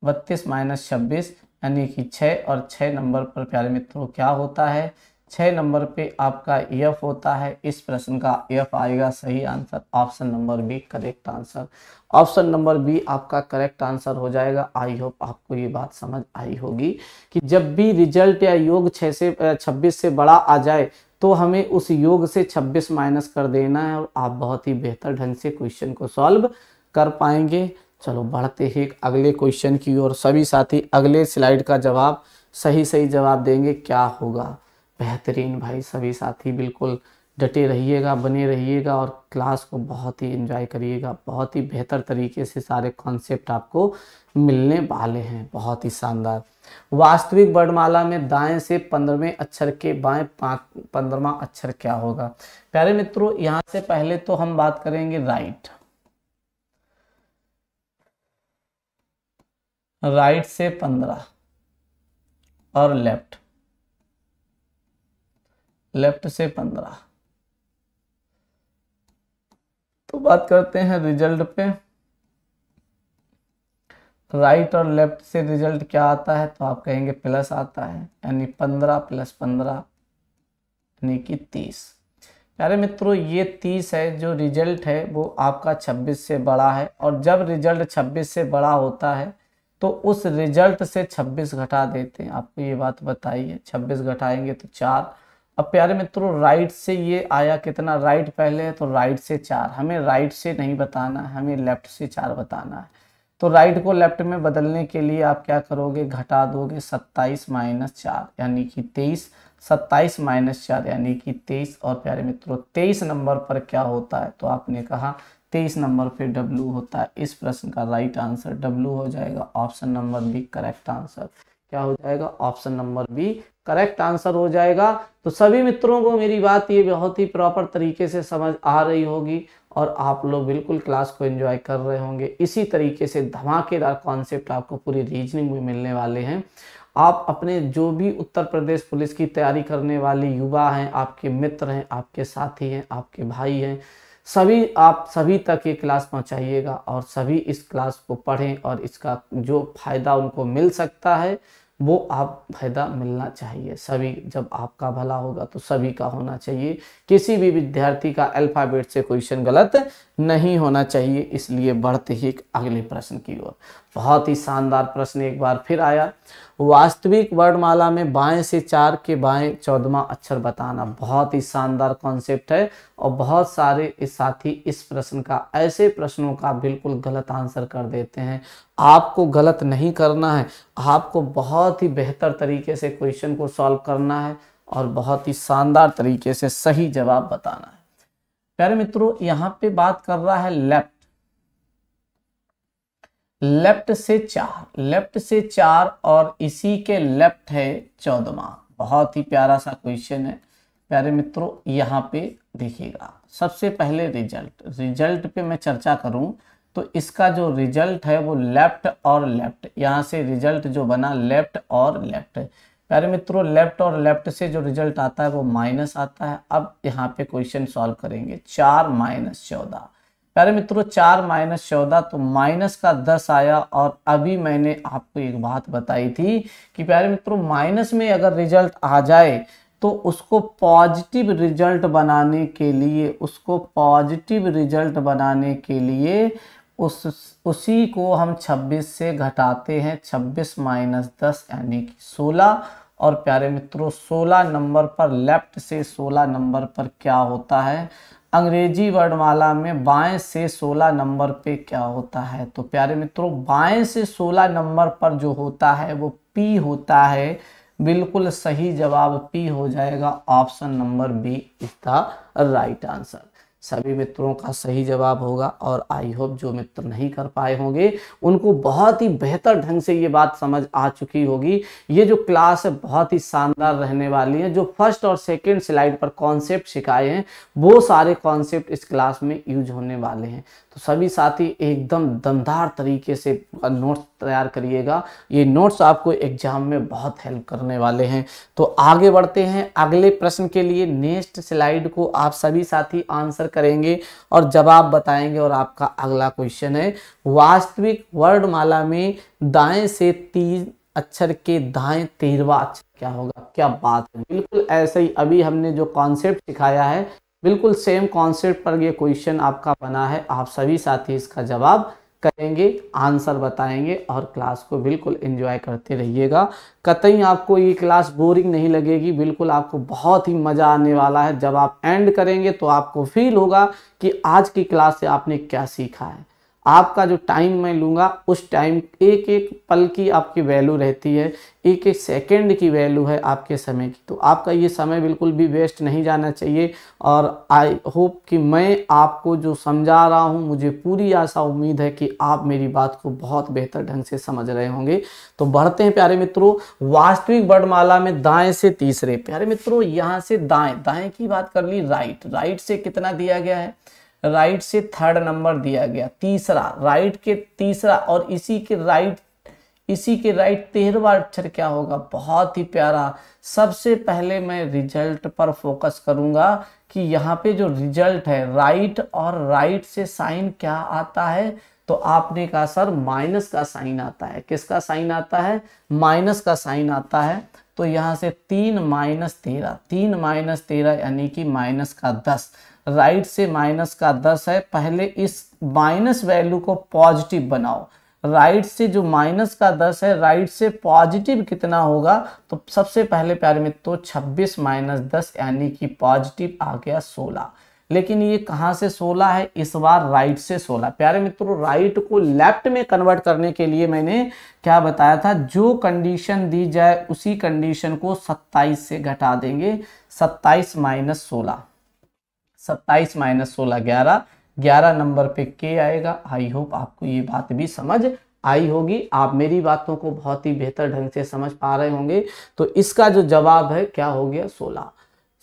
32 - 26 यानी कि 6। और 6 नंबर पर प्यारे मित्रों क्या होता है, 6 नंबर पे आपका एफ होता है। इस प्रश्न का एफ आएगा सही answer, option number B correct answer. Option number B आपका करेक्ट आंसर हो जाएगा। आई होप आपको ये बात समझ आई होगी कि जब भी रिजल्ट या योग 6 से 26 से बड़ा आ जाए तो हमें उस योग से 26 माइनस कर देना है, और आप बहुत ही बेहतर ढंग से क्वेश्चन को सॉल्व कर पाएंगे। चलो बढ़ते हैं अगले क्वेश्चन की ओर। सभी साथी अगले स्लाइड का जवाब सही जवाब देंगे। क्या होगा, बेहतरीन भाई सभी साथी बिल्कुल डटे रहिएगा, बने रहिएगा और क्लास को बहुत ही एंजॉय करिएगा। बहुत ही बेहतर तरीके से सारे कॉन्सेप्ट आपको मिलने वाले हैं, बहुत ही शानदार। वास्तविक वर्णमाला में दाएं से 15वें अक्षर के बाएं 15वां अक्षर क्या होगा। प्यारे मित्रों यहाँ से पहले तो हम बात करेंगे राइट से 15 और लेफ्ट से 15। तो बात करते हैं रिजल्ट पे। राइट और लेफ्ट से रिजल्ट क्या आता है, तो आप कहेंगे प्लस आता है, यानी 15 + 15 यानी कि 30। प्यारे मित्रों ये 30 है, जो रिजल्ट है वो आपका 26 से बड़ा है। और जब रिजल्ट 26 से बड़ा होता है तो उस रिजल्ट से 26 घटा देते हैं। आपको ये बात बताइए, 26 घटाएंगे तो 4। अब प्यारे मित्रों राइट से ये आया कितना, राइट पहले है तो राइट से 4। हमें राइट से नहीं बताना है, हमें लेफ्ट से 4 बताना है। तो राइट को लेफ्ट में बदलने के लिए आप क्या करोगे, घटा दोगे 27 - 4 यानी कि 23। 27 - 4 यानी कि 23। और प्यारे मित्रों 23 नंबर पर क्या होता है, तो आपने कहा 23 नंबर पे W होता है। इस प्रश्न का राइट आंसर W हो जाएगा, option number B correct answer. क्या हो जाएगा, option number B correct answer हो जाएगा। तो सभी मित्रों को मेरी बात ये बहुत ही प्रॉपर तरीके से समझ आ रही होगी और आप लोग बिल्कुल क्लास को एंजॉय कर रहे होंगे। इसी तरीके से धमाकेदार कॉन्सेप्ट आपको पूरी रीजनिंग में मिलने वाले हैं। आप अपने जो भी उत्तर प्रदेश पुलिस की तैयारी करने वाले युवा हैं, आपके मित्र हैं, आपके साथी हैं, आपके भाई हैं, आप सभी तक ये क्लास पहुंचाइएगा और सभी इस क्लास को पढ़ें और इसका जो फायदा उनको मिल सकता है वो आप फायदा मिलना चाहिए। सभी, जब आपका भला होगा तो सभी का होना चाहिए। किसी भी विद्यार्थी का अल्फाबेट से क्वेश्चन गलत नहीं होना चाहिए। इसलिए बढ़ते ही अगले प्रश्न की ओर। बहुत ही शानदार प्रश्न एक बार फिर आया। वास्तविक वर्णमाला में बाएं से 4 के बाएं 14वां अक्षर बताना। बहुत ही शानदार कॉन्सेप्ट है और बहुत सारे इस साथी इस प्रश्न का, ऐसे प्रश्नों का बिल्कुल गलत आंसर कर देते हैं। आपको गलत नहीं करना है, आपको बहुत ही बेहतर तरीके से क्वेश्चन को सॉल्व करना है और बहुत ही शानदार तरीके से सही जवाब बताना है। प्यारे मित्रों, यहाँ पे बात कर रहा है लेफ्ट से 4 और इसी के लेफ्ट है 14वां। बहुत ही प्यारा सा क्वेश्चन है प्यारे मित्रों। यहाँ पे देखिएगा, सबसे पहले रिजल्ट पे मैं चर्चा करूं तो इसका जो रिजल्ट है वो लेफ्ट और लेफ्ट, यहाँ से रिजल्ट जो बना लेफ्ट और लेफ्ट है। प्यारे मित्रों, लेफ्ट और लेफ्ट से जो रिजल्ट आता है वो माइनस आता है। अब यहाँ पे क्वेश्चन सॉल्व करेंगे। 4 - 14। प्यारे मित्रों, 4 - 14 तो माइनस का 10 आया। और अभी मैंने आपको एक बात बताई थी कि प्यारे मित्रों, माइनस में अगर रिजल्ट आ जाए तो उसको पॉजिटिव रिजल्ट बनाने के लिए उसी को हम 26 से घटाते हैं। 26 - 10 यानी कि 16। और प्यारे मित्रों, 16 नंबर पर, लेफ्ट से 16 नंबर पर क्या होता है? अंग्रेजी वर्णमाला में बाएं से 16 नंबर पे क्या होता है? तो प्यारे मित्रों, बाएं से 16 नंबर पर जो होता है वो पी होता है। बिल्कुल सही जवाब पी हो जाएगा। Option number B is the right answer. सभी मित्रों का सही जवाब होगा। और आई होप जो मित्र नहीं कर पाए होंगे उनको बहुत ही बेहतर ढंग से ये बात समझ आ चुकी होगी। ये जो क्लास है बहुत ही शानदार रहने वाली है। जो फर्स्ट और सेकंड स्लाइड पर कॉन्सेप्ट सिखाए हैं वो सारे कॉन्सेप्ट इस क्लास में यूज होने वाले हैं। तो सभी साथी एकदम दमदार तरीके से नोट्स तैयार करिएगा। ये नोट्स आपको एग्जाम में बहुत हेल्प करने वाले हैं। तो आगे बढ़ते हैं अगले प्रश्न के लिए। नेक्स्ट स्लाइड को आप सभी साथी आंसर करेंगे और जवाब बताएंगे। और आपका अगला क्वेश्चन है, वास्तविक वर्णमाला में दाएं से 3 अक्षर के दाएं 13वां अक्षर क्या होगा? क्या बात है! बिल्कुल ऐसे ही अभी हमने जो कॉन्सेप्ट सिखाया है बिल्कुल सेम कॉन्सेप्ट पर ये क्वेश्चन आपका बना है। आप सभी साथी इसका जवाब करेंगे, आंसर बताएंगे और क्लास को बिल्कुल एंजॉय करते रहिएगा। कतई आपको ये क्लास बोरिंग नहीं लगेगी, बिल्कुल आपको बहुत ही मज़ा आने वाला है। जब आप एंड करेंगे तो आपको फील होगा कि आज की क्लास से आपने क्या सीखा है। आपका जो टाइम मैं लूँगा उस टाइम, एक एक पल की आपकी वैल्यू रहती है, एक एक सेकंड की वैल्यू है आपके समय की। तो आपका ये समय बिल्कुल भी वेस्ट नहीं जाना चाहिए। और आई होप कि मैं आपको जो समझा रहा हूँ, मुझे पूरी आशा उम्मीद है कि आप मेरी बात को बहुत बेहतर ढंग से समझ रहे होंगे। तो बढ़ते हैं प्यारे मित्रों, वास्तविक वर्णमाला में दाएं से तीसरे। प्यारे मित्रों, यहाँ से दाएं की बात कर ली। राइट से कितना दिया गया है? राइट से 3rd नंबर दिया गया, तीसरा, राइट के तीसरा। और इसी के राइट 13वां अक्षर क्या होगा? बहुत ही प्यारा। सबसे पहले मैं रिजल्ट पर फोकस करूंगा कि यहाँ पे जो रिजल्ट है राइट, और राइट से साइन क्या आता है? तो आपने कहा सर माइनस का साइन आता है। किसका साइन आता है? माइनस का साइन आता है। तो यहाँ से 3 - 13 यानी कि माइनस का 10। राइट से माइनस का 10 है। पहले इस माइनस वैल्यू को पॉजिटिव बनाओ। राइट से जो माइनस का 10 है, राइट से पॉजिटिव कितना होगा? तो सबसे पहले प्यारे मित्रों 26 - 10 यानी कि पॉजिटिव आ गया 16। लेकिन ये कहाँ से 16 है? इस बार राइट से 16। प्यारे मित्रों, राइट को लेफ्ट में कन्वर्ट करने के लिए मैंने क्या बताया था? जो कंडीशन दी जाए उसी कंडीशन को 27 से घटा देंगे। 27 - 16, 27 - 16 11 नंबर पे के आएगा। आई होप आपको ये बात भी समझ आई होगी। आप मेरी बातों को बहुत ही बेहतर ढंग से समझ पा रहे होंगे। तो इसका जो जवाब है क्या हो गया? 16।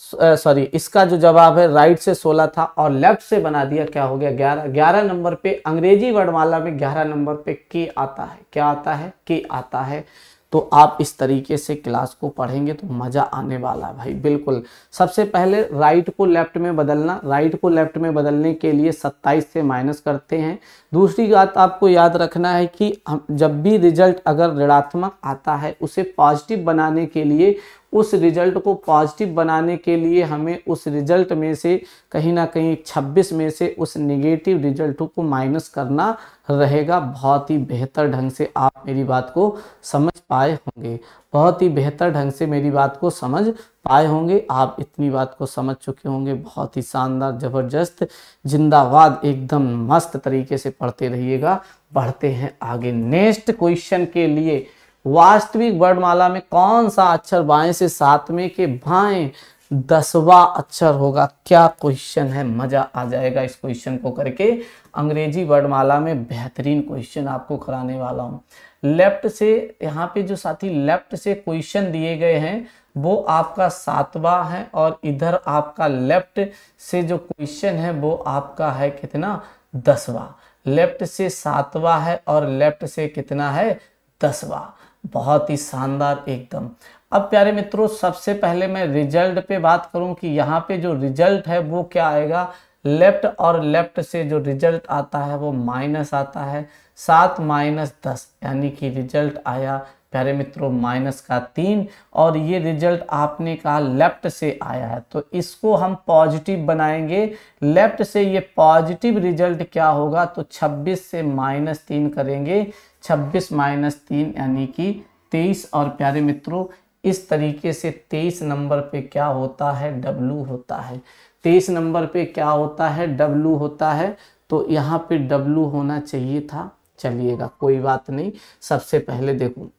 सॉरी, इसका जो जवाब है राइट से 16 था और लेफ्ट से बना दिया, क्या हो गया 11। 11 नंबर पे अंग्रेजी वर्णमाला में 11 नंबर पे के आता है। क्या आता है? के आता है। तो आप इस तरीके से क्लास को पढ़ेंगे तो मजा आने वाला है भाई, बिल्कुल। सबसे पहले राइट को लेफ्ट में बदलना, राइट को लेफ्ट में बदलने के लिए 27 से माइनस करते हैं। दूसरी बात आपको याद रखना है कि हम जब भी रिजल्ट अगर ऋणात्मक आता है उसे पॉजिटिव बनाने के लिए, उस रिजल्ट को पॉजिटिव बनाने के लिए हमें उस रिजल्ट में से कहीं ना कहीं 26 में से उस नेगेटिव रिजल्ट को माइनस करना रहेगा। बहुत ही बेहतर ढंग से आप मेरी बात को समझ पाए होंगे, बहुत ही बेहतर ढंग से मेरी बात को समझ पाए होंगे। आप इतनी बात को समझ चुके होंगे, बहुत ही शानदार, जबरदस्त, जिंदाबाद, एकदम मस्त तरीके से पढ़ते रहिएगा। बढ़ते हैं आगे नेक्स्ट क्वेश्चन के लिए। वास्तविक वर्णमाला में कौन सा अक्षर बाएं से सातवें के बाएं 10वां अक्षर होगा? क्या क्वेश्चन है, मजा आ जाएगा इस क्वेश्चन को करके। अंग्रेजी वर्णमाला में बेहतरीन क्वेश्चन आपको कराने वाला हूं। लेफ्ट से, यहाँ पे जो साथी लेफ्ट से क्वेश्चन दिए गए हैं वो आपका 7वां है और इधर आपका लेफ्ट से जो क्वेश्चन है वो आपका है कितना? 10वां। लेफ्ट से 7वां है और लेफ्ट से कितना है? 10वां। बहुत ही शानदार एकदम। अब प्यारे मित्रों, सबसे पहले मैं रिजल्ट पे बात करूं कि यहाँ पे जो रिजल्ट है वो क्या आएगा। लेफ्ट और लेफ्ट से जो रिजल्ट आता है वो माइनस आता है। 7 माइनस 10 यानी कि रिजल्ट आया प्यारे मित्रों माइनस का 3। और ये रिजल्ट आपने कहा लेफ्ट से आया है तो इसको हम पॉजिटिव बनाएंगे। लेफ्ट से ये पॉजिटिव रिजल्ट क्या होगा? तो 26 से माइनस 3 करेंगे। 26 माइनस 3 यानी कि 23। और प्यारे मित्रों इस तरीके से 23 नंबर पे क्या होता है? W होता है। 23 नंबर पे क्या होता है? W होता है। तो यहाँ पे W होना चाहिए था। चलिएगा कोई बात नहीं। सबसे पहले देखो,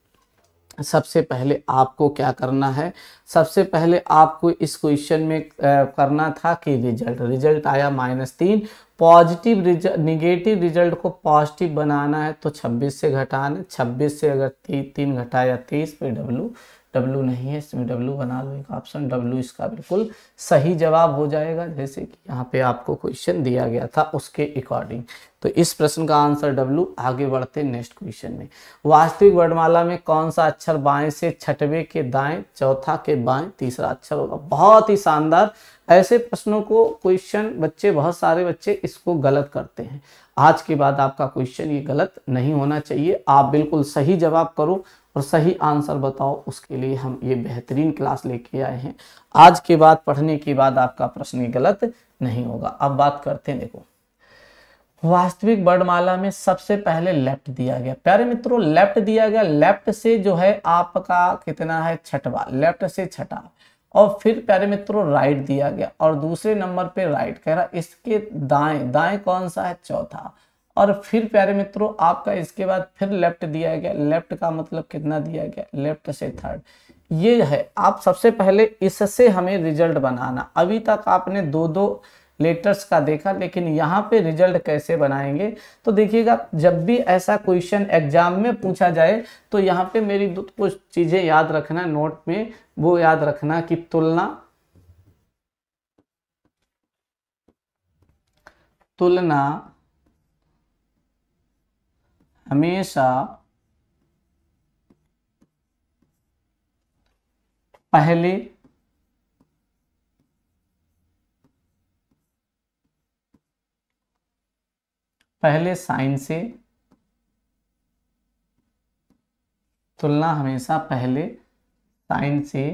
सबसे पहले आपको क्या करना है, सबसे पहले आपको इस क्वेश्चन में करना था कि रिजल्ट आया -3। पॉजिटिव रिजल्ट, निगेटिव रिजल्ट को पॉजिटिव बनाना है तो 26 से घटाना। 26 से अगर 3 घटाया 23 पे W नहीं है, इसमें W बना लो एक ऑप्शन। W इसका बिल्कुल सही जवाब हो जाएगा, जैसे कि यहाँ पे आपको क्वेश्चन दिया गया था उसके अकॉर्डिंग। तो इस प्रश्न का आंसर W। आगे बढ़ते नेक्स्ट क्वेश्चन में। वास्तविक वर्णमाला में कौन सा अक्षर बाएं से छठवें के दाएं, चौथा के बाएं तीसरा अक्षर होगा? बहुत ही शानदार। ऐसे प्रश्नों को क्वेश्चन बच्चे, बहुत सारे बच्चे इसको गलत करते हैं। आज के बाद आपका क्वेश्चन ये गलत नहीं होना चाहिए। आप बिल्कुल सही जवाब करो और सही आंसर बताओ, उसके लिए हम ये बेहतरीन क्लास लेके आए हैं। आज के बाद पढ़ने के बाद आपका प्रश्न गलत नहीं होगा। अब बात करते हैं, देखो वास्तविक वर्णमाला में सबसे पहले लेफ्ट दिया गया। प्यारे मित्रों लेफ्ट दिया गया, लेफ्ट से जो है आपका कितना है? छठवा, लेफ्ट से छठा। और फिर प्यारे मित्रों राइट दिया गया और दूसरे नंबर पे राइट कह रहा, इसके दाएं, दाएं कौन सा है? चौथा। और फिर प्यारे मित्रों आपका इसके बाद फिर लेफ्ट दिया गया। लेफ्ट का मतलब कितना दिया गया? लेफ्ट से थर्ड। ये है, आप सबसे पहले इससे हमें रिजल्ट बनाना। अभी तक आपने 2-2 लेटर्स का देखा, लेकिन यहाँ पे रिजल्ट कैसे बनाएंगे तो देखिएगा, जब भी ऐसा क्वेश्चन एग्जाम में पूछा जाए तो यहाँ पे मेरी कुछ चीजें याद रखना नोट में। वो याद रखना कि तुलना हमेशा पहले साइन से, तुलना हमेशा पहले साइन से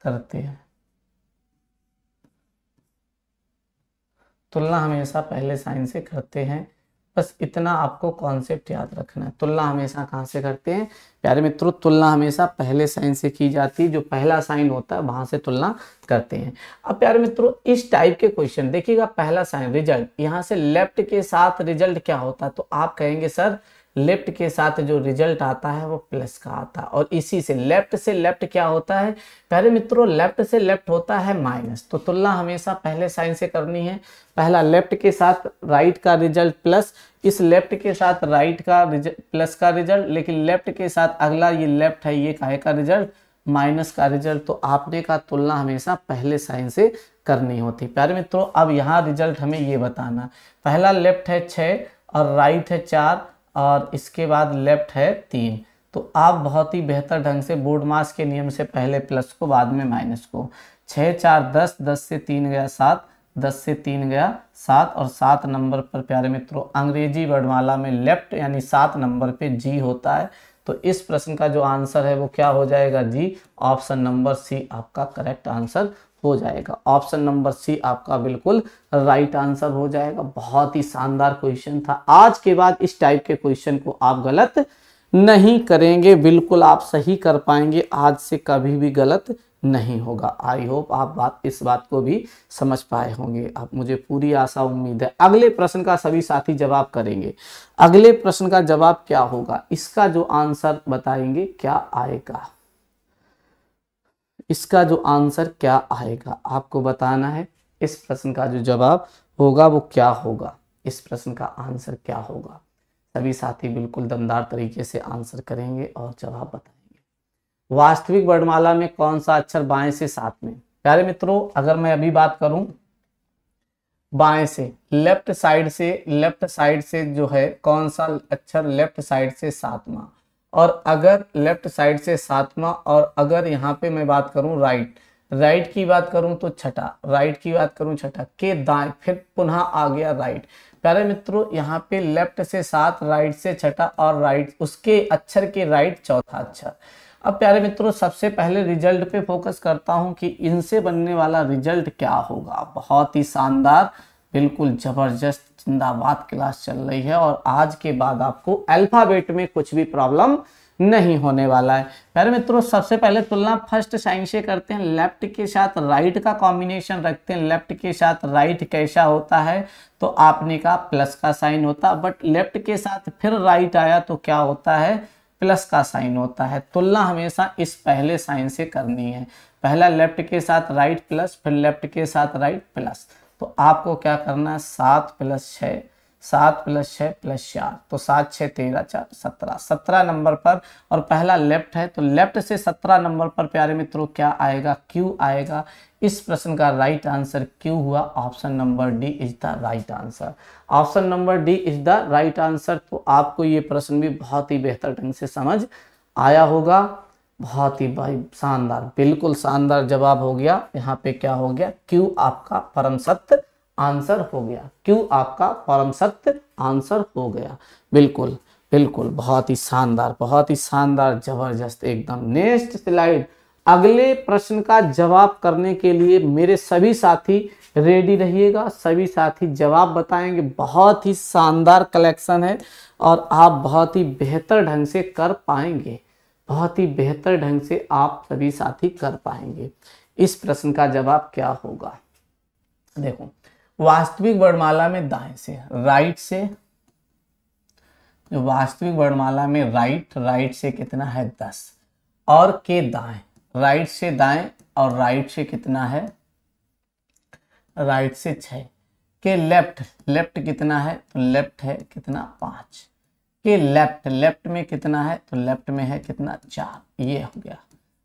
करते हैं। तुलना हमेशा पहले साइन से करते हैं। बस इतना आपको कॉन्सेप्ट याद रखना है। तुलना हमेशा कहाँ से करते हैं प्यारे मित्रों? तुलना हमेशा पहले साइन से की जाती है। जो पहला साइन होता है वहां से तुलना करते हैं। अब प्यारे मित्रों इस टाइप के क्वेश्चन देखिएगा, पहला साइन रिजल्ट, यहाँ से लेफ्ट के साथ रिजल्ट क्या होता है? तो आप कहेंगे सर लेफ्ट के साथ जो रिजल्ट आता है वो प्लस का आता है। और इसी से लेफ्ट क्या होता है प्यारे मित्रों, लेफ्ट से लेफ्ट होता है माइनस। तो तुलना हमेशा पहले साइन से करनी है। पहला लेफ्ट के साथ राइट का रिजल्ट प्लस, इस लेफ्ट के साथ राइट का प्लस का रिजल्ट, लेकिन लेफ्ट के साथ अगला ये लेफ्ट है, ये काहे का रिजल्ट, माइनस का रिजल्ट। तो आपने का तुलना हमेशा पहले साइन से करनी होती। प्यारे मित्रों अब यहाँ रिजल्ट हमें ये बताना, पहला लेफ्ट है 6 और राइट है 4 और इसके बाद लेफ्ट है 3। तो आप बहुत ही बेहतर ढंग से बोर्ड मास के नियम से पहले प्लस को बाद में माइनस को, 6 4 10, 10 से 3 गया 7, 10 से 3 गया 7 और 7 नंबर पर प्यारे मित्रों अंग्रेजी वर्णमाला में लेफ्ट यानी 7 नंबर पे जी होता है। तो इस प्रश्न का जो आंसर है वो क्या हो जाएगा जी, ऑप्शन नंबर सी आपका करेक्ट आंसर हो जाएगा। ऑप्शन नंबर सी आपका बिल्कुल राइट आंसर हो जाएगा। बहुत ही शानदार क्वेश्चन था। आज के बाद इस टाइप के क्वेश्चन को आप गलत नहीं करेंगे, बिल्कुल आप सही कर पाएंगे। आज से कभी भी गलत नहीं होगा। आई होप आप इस बात को भी समझ पाए होंगे। आप मुझे पूरी आशा उम्मीद है। अगले प्रश्न का सभी साथी जवाब करेंगे। अगले प्रश्न का जवाब क्या होगा, इसका जो आंसर बताएंगे क्या आएगा, इसका जो आंसर क्या आएगा आपको बताना है। इस प्रश्न का जो जवाब होगा वो क्या होगा, इस प्रश्न का आंसर क्या होगा। सभी साथी बिल्कुल दमदार तरीके से आंसर करेंगे और जवाब बताएंगे। वास्तविक वर्णमाला में कौन सा अक्षर बाएं से साथ में। प्यारे मित्रों अगर मैं अभी बात करूं बाएं से, लेफ्ट साइड से जो है कौन सा अक्षर लेफ्ट साइड से सातवां, और अगर लेफ्ट साइड से सातवां, और अगर यहाँ पे मैं बात करूं राइट की बात करूं तो छठा, राइट की बात करूं छठा के दाएं, फिर पुनः आ गया राइट। प्यारे मित्रों यहाँ पे लेफ्ट से 7, राइट से छठा और राइट उसके अक्षर के राइट चौथा अक्षर। अब प्यारे मित्रों सबसे पहले रिजल्ट पे फोकस करता हूं कि इनसे बनने वाला रिजल्ट क्या होगा। बहुत ही शानदार, बिल्कुल जबरदस्त जिंदाबाद क्लास चल रही है और आज के बाद आपको अल्फाबेट में कुछ भी प्रॉब्लम नहीं होने वाला है। प्यारे मित्रों सबसे पहले तुलना फर्स्ट साइन से करते हैं। लेफ्ट के साथ राइट का कॉम्बिनेशन रखते हैं। लेफ्ट के साथ राइट कैसा होता है, तो आपने कहा प्लस का साइन होता, बट लेफ्ट के साथ फिर राइट आया तो क्या होता है, प्लस का साइन होता है। तुलना हमेशा इस पहले साइन से करनी है। पहला लेफ्ट के साथ राइट प्लस, फिर लेफ्ट के साथ राइट प्लस। तो आपको क्या करना है, 7 + 6, 7 + 6 + 4, तो 7 6 13 4 17, 17 नंबर पर, और पहला लेफ्ट है तो लेफ्ट से 17 नंबर पर प्यारे मित्रों क्या आएगा, क्यू आएगा। इस प्रश्न का राइट आंसर क्यू हुआ। Option number D is the right answer. Option number D is the right answer. तो आपको ये प्रश्न भी बहुत ही बेहतर ढंग से समझ आया होगा। बहुत ही भाई शानदार, बिल्कुल शानदार जवाब हो गया। यहाँ पे क्या हो गया, क्यू आपका परम सत्य आंसर हो गया। क्यू आपका परम सत्य आंसर हो गया। बिल्कुल बिल्कुल बहुत ही शानदार जबरदस्त एकदम। Next slide. अगले प्रश्न का जवाब करने के लिए मेरे सभी साथी रेडी रहिएगा। सभी साथी जवाब बताएंगे। बहुत ही शानदार कलेक्शन है और आप बहुत ही बेहतर ढंग से कर पाएंगे। बहुत ही बेहतर ढंग से आप सभी साथी कर पाएंगे। इस प्रश्न का जवाब क्या होगा, देखो वास्तविक वर्णमाला में दाएं से राइट से, जो वास्तविक वर्णमाला में राइट से कितना है 10, और के दाएं, राइट से दाएं और राइट से कितना है, राइट से 6, के लेफ्ट कितना है, तो लेफ्ट है कितना 5, के लेफ्ट में कितना है, तो लेफ्ट में है कितना 4। ये हो गया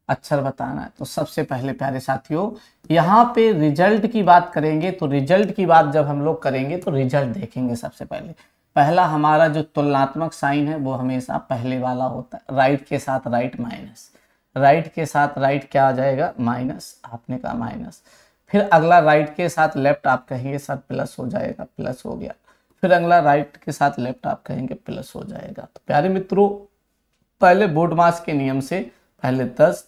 अक्षर बताना है। तो सबसे पहले प्यारे साथियों यहाँ पे रिजल्ट की बात करेंगे। तो रिजल्ट की बात जब हम लोग करेंगे तो रिजल्ट देखेंगे। सबसे पहले पहला हमारा जो तुलनात्मक साइन है वो हमेशा पहले वाला होता है। राइट के साथ राइट माइनस, राइट के साथ राइट क्या आ जाएगा, माइनस, आपने कहा माइनस। फिर अगला राइट के साथ लेफ्ट आप कहेंगे सर प्लस हो जाएगा, प्लस हो गया। फिर अगला राइट के साथ लेफ्ट आप कहेंगे प्लस हो जाएगा। तो प्यारे मित्रों पहले बोर्ड मास के नियम से पहले 10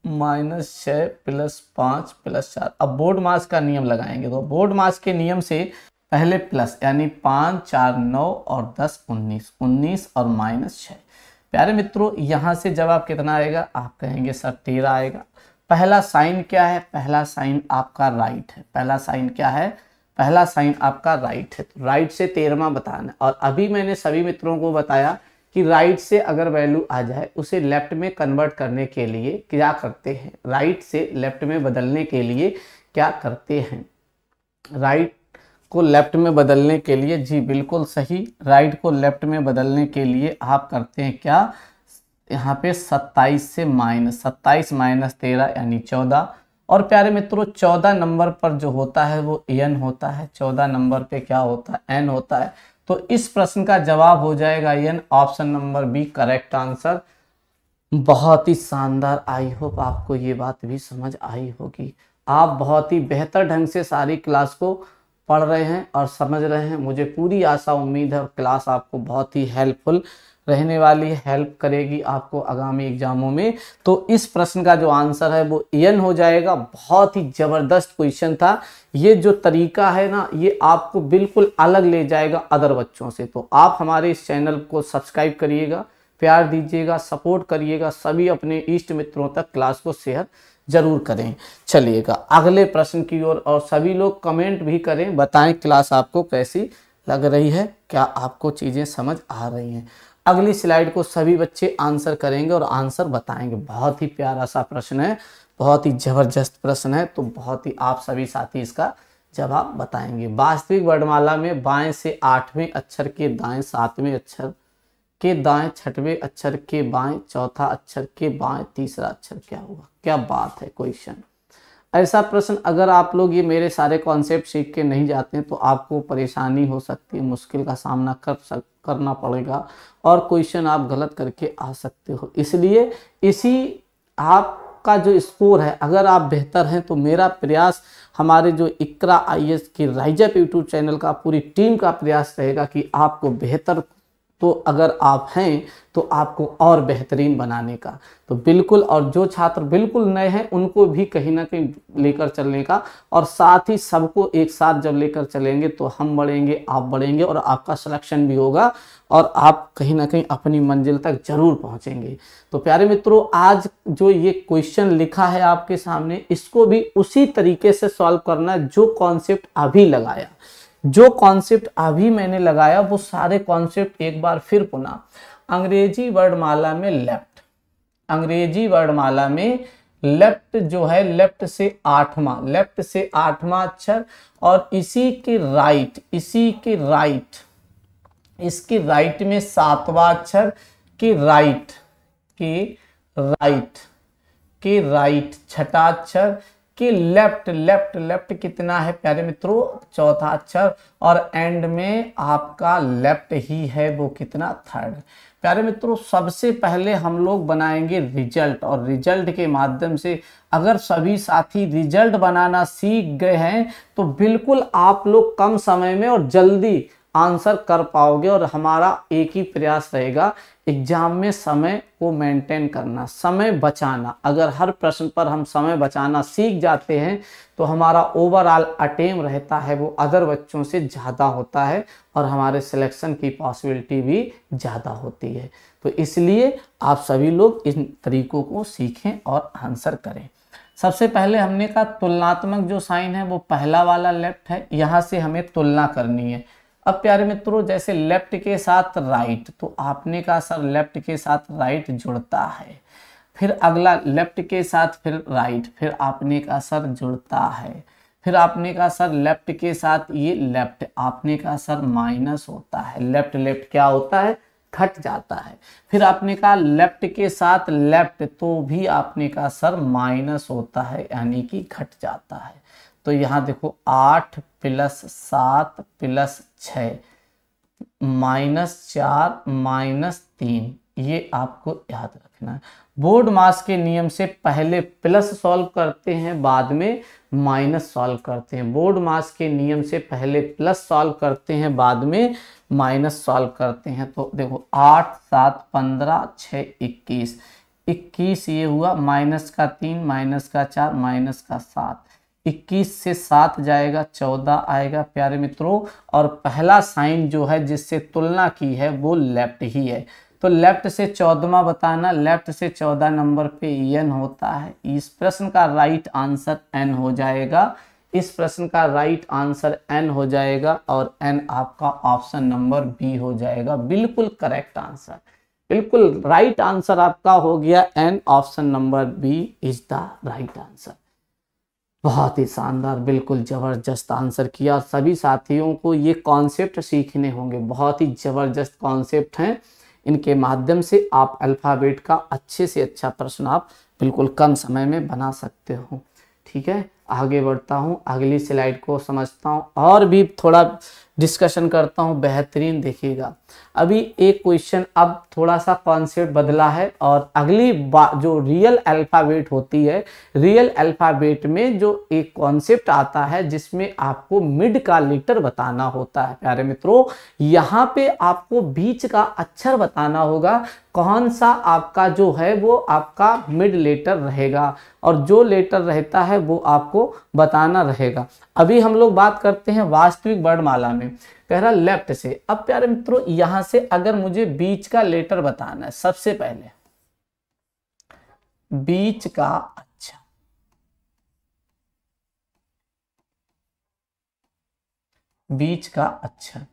-6 + 5 + 4। अब बोर्ड मास का नियम लगाएंगे। तो बोर्ड मास के नियम से पहले प्लस यानी 5 4 9 और 10 19 और -6। प्यारे मित्रों यहाँ से जवाब कितना आएगा, आप कहेंगे सर 13 आएगा। पहला साइन क्या है, पहला साइन आपका राइट है। पहला साइन क्या है, पहला साइन आपका राइट है, तो राइट से 13वां बताना। और अभी मैंने सभी मित्रों को बताया कि राइट से अगर वैल्यू आ जाए उसे लेफ्ट में कन्वर्ट करने के लिए क्या करते हैं, राइट से लेफ्ट में बदलने के लिए क्या करते हैं, राइट को लेफ्ट में बदलने के लिए, जी बिल्कुल सही, राइट को लेफ्ट में बदलने के लिए आप करते हैं क्या, यहाँ पे 27 से माइनस, 27 माइनस 13 यानी 14। और प्यारे मित्रों 14 नंबर पर जो होता है वो n होता है, 14 नंबर पे क्या होता है, n होता है। तो इस प्रश्न का जवाब हो जाएगा n, option number B correct answer. बहुत ही शानदार, आई होप आपको ये बात भी समझ आई होगी। आप बहुत ही बेहतर ढंग से सारी क्लास को पढ़ रहे हैं और समझ रहे हैं। मुझे पूरी आशा उम्मीद है क्लास आपको बहुत ही हेल्पफुल रहने वाली है, हेल्प करेगी आपको आगामी एग्जामों में। तो इस प्रश्न का जो आंसर है वो n हो जाएगा। बहुत ही जबरदस्त क्वेश्चन था। ये जो तरीका है ना, ये आपको बिल्कुल अलग ले जाएगा अदर बच्चों से। तो आप हमारे इस चैनल को सब्सक्राइब करिएगा, प्यार दीजिएगा, सपोर्ट करिएगा, सभी अपने इष्ट मित्रों तक क्लास को शेयर जरूर करें। चलिएगा अगले प्रश्न की ओर, और सभी लोग कमेंट भी करें, बताएं क्लास आपको कैसी लग रही है, क्या आपको चीज़ें समझ आ रही हैं। अगली स्लाइड को सभी बच्चे आंसर करेंगे और आंसर बताएंगे। बहुत ही प्यारा सा प्रश्न है, बहुत ही जबरदस्त प्रश्न है, तो बहुत ही आप सभी साथी इसका जवाब बताएंगे। वास्तविक वर्णमाला में बाएं से 8वें अक्षर के दाएं 7वें अक्षर के दाएं 6वें अक्षर के बाएं चौथा अक्षर के बाएं तीसरा अक्षर क्या होगा। क्या बात है क्वेश्चन। ऐसा प्रश्न अगर आप लोग ये मेरे सारे कॉन्सेप्ट सीख के नहीं जाते हैं तो आपको परेशानी हो सकती है, मुश्किल का सामना करना पड़ेगा और क्वेश्चन आप गलत करके आ सकते हो। इसलिए इसी आपका जो स्कोर है, अगर आप बेहतर हैं तो मेरा प्रयास, हमारे जो इकरा IAS की राइज अप यूट्यूब चैनल का पूरी टीम का प्रयास रहेगा कि आपको बेहतर, तो अगर आप हैं तो आपको और बेहतरीन बनाने का। तो बिल्कुल, और जो छात्र बिल्कुल नए हैं उनको भी कहीं ना कहीं लेकर चलने का, और साथ ही सबको एक साथ जब लेकर चलेंगे तो हम बढ़ेंगे, आप बढ़ेंगे और आपका सिलेक्शन भी होगा और आप कहीं ना कहीं अपनी मंजिल तक जरूर पहुंचेंगे। तो प्यारे मित्रों, आज जो ये क्वेश्चन लिखा है आपके सामने, इसको भी उसी तरीके से सॉल्व करना है जो कॉन्सेप्ट अभी लगाया। जो कॉन्सेप्ट अभी मैंने लगाया वो सारे कॉन्सेप्ट एक बार फिर पुनः। अंग्रेजी वर्णमाला में लेफ्ट, अंग्रेजी वर्णमाला में लेफ्ट जो है, लेफ्ट से 8वां अक्षर, और इसी के राइट, इसकी राइट में 7वां अक्षर के राइट, राइट 6ठा अक्षर कि लेफ्ट कितना है प्यारे मित्रों, चौथा अक्षर, और एंड में आपका लेफ्ट ही है, वो कितना, 3rd। प्यारे मित्रों सबसे पहले हम लोग बनाएंगे रिजल्ट, और रिजल्ट के माध्यम से अगर सभी साथी रिजल्ट बनाना सीख गए हैं तो बिल्कुल आप लोग कम समय में और जल्दी आंसर कर पाओगे। और हमारा एक ही प्रयास रहेगा एग्जाम में समय को मेंटेन करना, समय बचाना। अगर हर प्रश्न पर हम समय बचाना सीख जाते हैं तो हमारा ओवरऑल अटेम्प्ट रहता है वो अदर बच्चों से ज़्यादा होता है और हमारे सिलेक्शन की पॉसिबिलिटी भी ज़्यादा होती है। तो इसलिए आप सभी लोग इन तरीकों को सीखें और आंसर करें। सबसे पहले हमने कहा तुलनात्मक जो साइन है वो पहला वाला लेफ्ट है, यहाँ से हमें तुलना करनी है। अब प्यारे मित्रों जैसे लेफ्ट के साथ राइट, तो आपने कहा सर लेफ्ट के साथ राइट जुड़ता है, फिर अगला लेफ्ट के साथ फिर राइट, फिर आपने कहा सर जुड़ता है, फिर आपने कहा सर लेफ्ट के साथ ये लेफ्ट, आपने कहा सर माइनस होता है, लेफ्ट लेफ्ट क्या होता है, घट जाता है। फिर आपने कहा लेफ्ट के साथ लेफ्ट, तो भी आपने कहा सर माइनस होता है यानी कि घट जाता है। तो यहाँ देखो 8 + 7 + 6 -4 -3, ये आपको याद रखना है। बोर्ड मास के नियम से पहले प्लस सॉल्व करते हैं, बाद में माइनस सॉल्व करते हैं। बोर्ड मास के नियम से पहले प्लस सॉल्व करते हैं, बाद में माइनस सॉल्व करते हैं। तो देखो 8 7 15 6 21, 21 ये हुआ, माइनस का 3 माइनस का 4 माइनस का 7, 21 से 7 जाएगा 14 आएगा प्यारे मित्रों। और पहला साइन जो है जिससे तुलना की है वो लेफ्ट ही है, तो लेफ्ट से 14वां बताना, लेफ्ट से 14 नंबर पे n होता है। इस प्रश्न का राइट आंसर n हो जाएगा। इस प्रश्न का राइट आंसर एन हो जाएगा और एन आपका ऑप्शन नंबर बी हो जाएगा। बिल्कुल करेक्ट आंसर, बिल्कुल राइट आंसर आपका हो गया N, option number B is the right answer. बहुत ही शानदार, बिल्कुल जबरदस्त आंसर किया। सभी साथियों को ये कॉन्सेप्ट सीखने होंगे, बहुत ही जबरदस्त कॉन्सेप्ट हैं। इनके माध्यम से आप अल्फ़ाबेट का अच्छे से अच्छा प्रश्न आप बिल्कुल कम समय में बना सकते हो। ठीक है, आगे बढ़ता हूँ, अगली स्लाइड को समझता हूँ और भी थोड़ा डिस्कशन करता हूँ। बेहतरीन देखिएगा, अभी एक क्वेश्चन अब थोड़ा सा कॉन्सेप्ट बदला है और अगली जो रियल अल्फ़ाबेट होती है, रियल अल्फ़ाबेट में जो एक कॉन्सेप्ट आता है जिसमें आपको मिड का लेटर बताना होता है। प्यारे मित्रों, यहाँ पे आपको बीच का अक्षर बताना होगा, कौन सा आपका जो है वो आपका मिड लेटर रहेगा और जो लेटर रहता है वो आपको बताना रहेगा। अभी हम लोग बात करते हैं वास्तविक वर्णमाला में, कह रहा लेफ्ट से। अब प्यारे मित्रों, यहां से अगर मुझे बीच का लेटर बताना है, सबसे पहले बीच का अक्षर, बीच का अक्षर,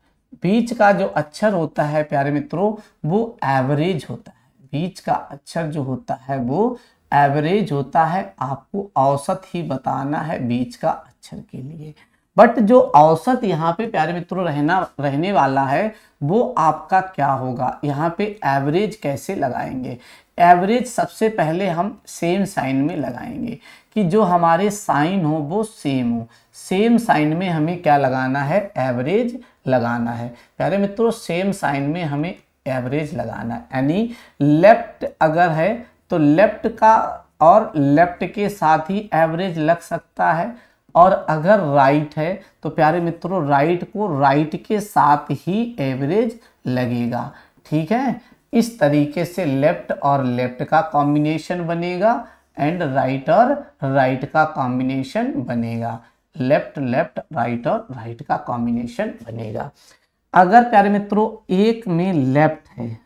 बीच का जो अक्षर होता है प्यारे मित्रों वो एवरेज होता है। बीच का अक्षर जो होता है वो एवरेज होता है, आपको औसत ही बताना है बीच का अक्षर के लिए। बट जो औसत यहाँ पे प्यारे मित्रों रहने वाला है वो आपका क्या होगा, यहाँ पे एवरेज कैसे लगाएंगे। एवरेज सबसे पहले हम सेम साइन में लगाएंगे कि जो हमारे साइन हो वो सेम हो। सेम साइन में हमें क्या लगाना है, एवरेज लगाना है। प्यारे मित्रों, सेम साइन में हमें एवरेज लगाना है, यानी लेफ्ट अगर है तो लेफ्ट का और लेफ्ट के साथ ही एवरेज लग सकता है, और अगर राइट है तो प्यारे मित्रों राइट को राइट के साथ ही एवरेज लगेगा। ठीक है, इस तरीके से लेफ्ट और लेफ्ट का कॉम्बिनेशन बनेगा एंड राइट और राइट का कॉम्बिनेशन बनेगा। लेफ्ट लेफ्ट, राइट और राइट का कॉम्बिनेशन बनेगा। अगर प्यारे मित्रों एक में लेफ्ट है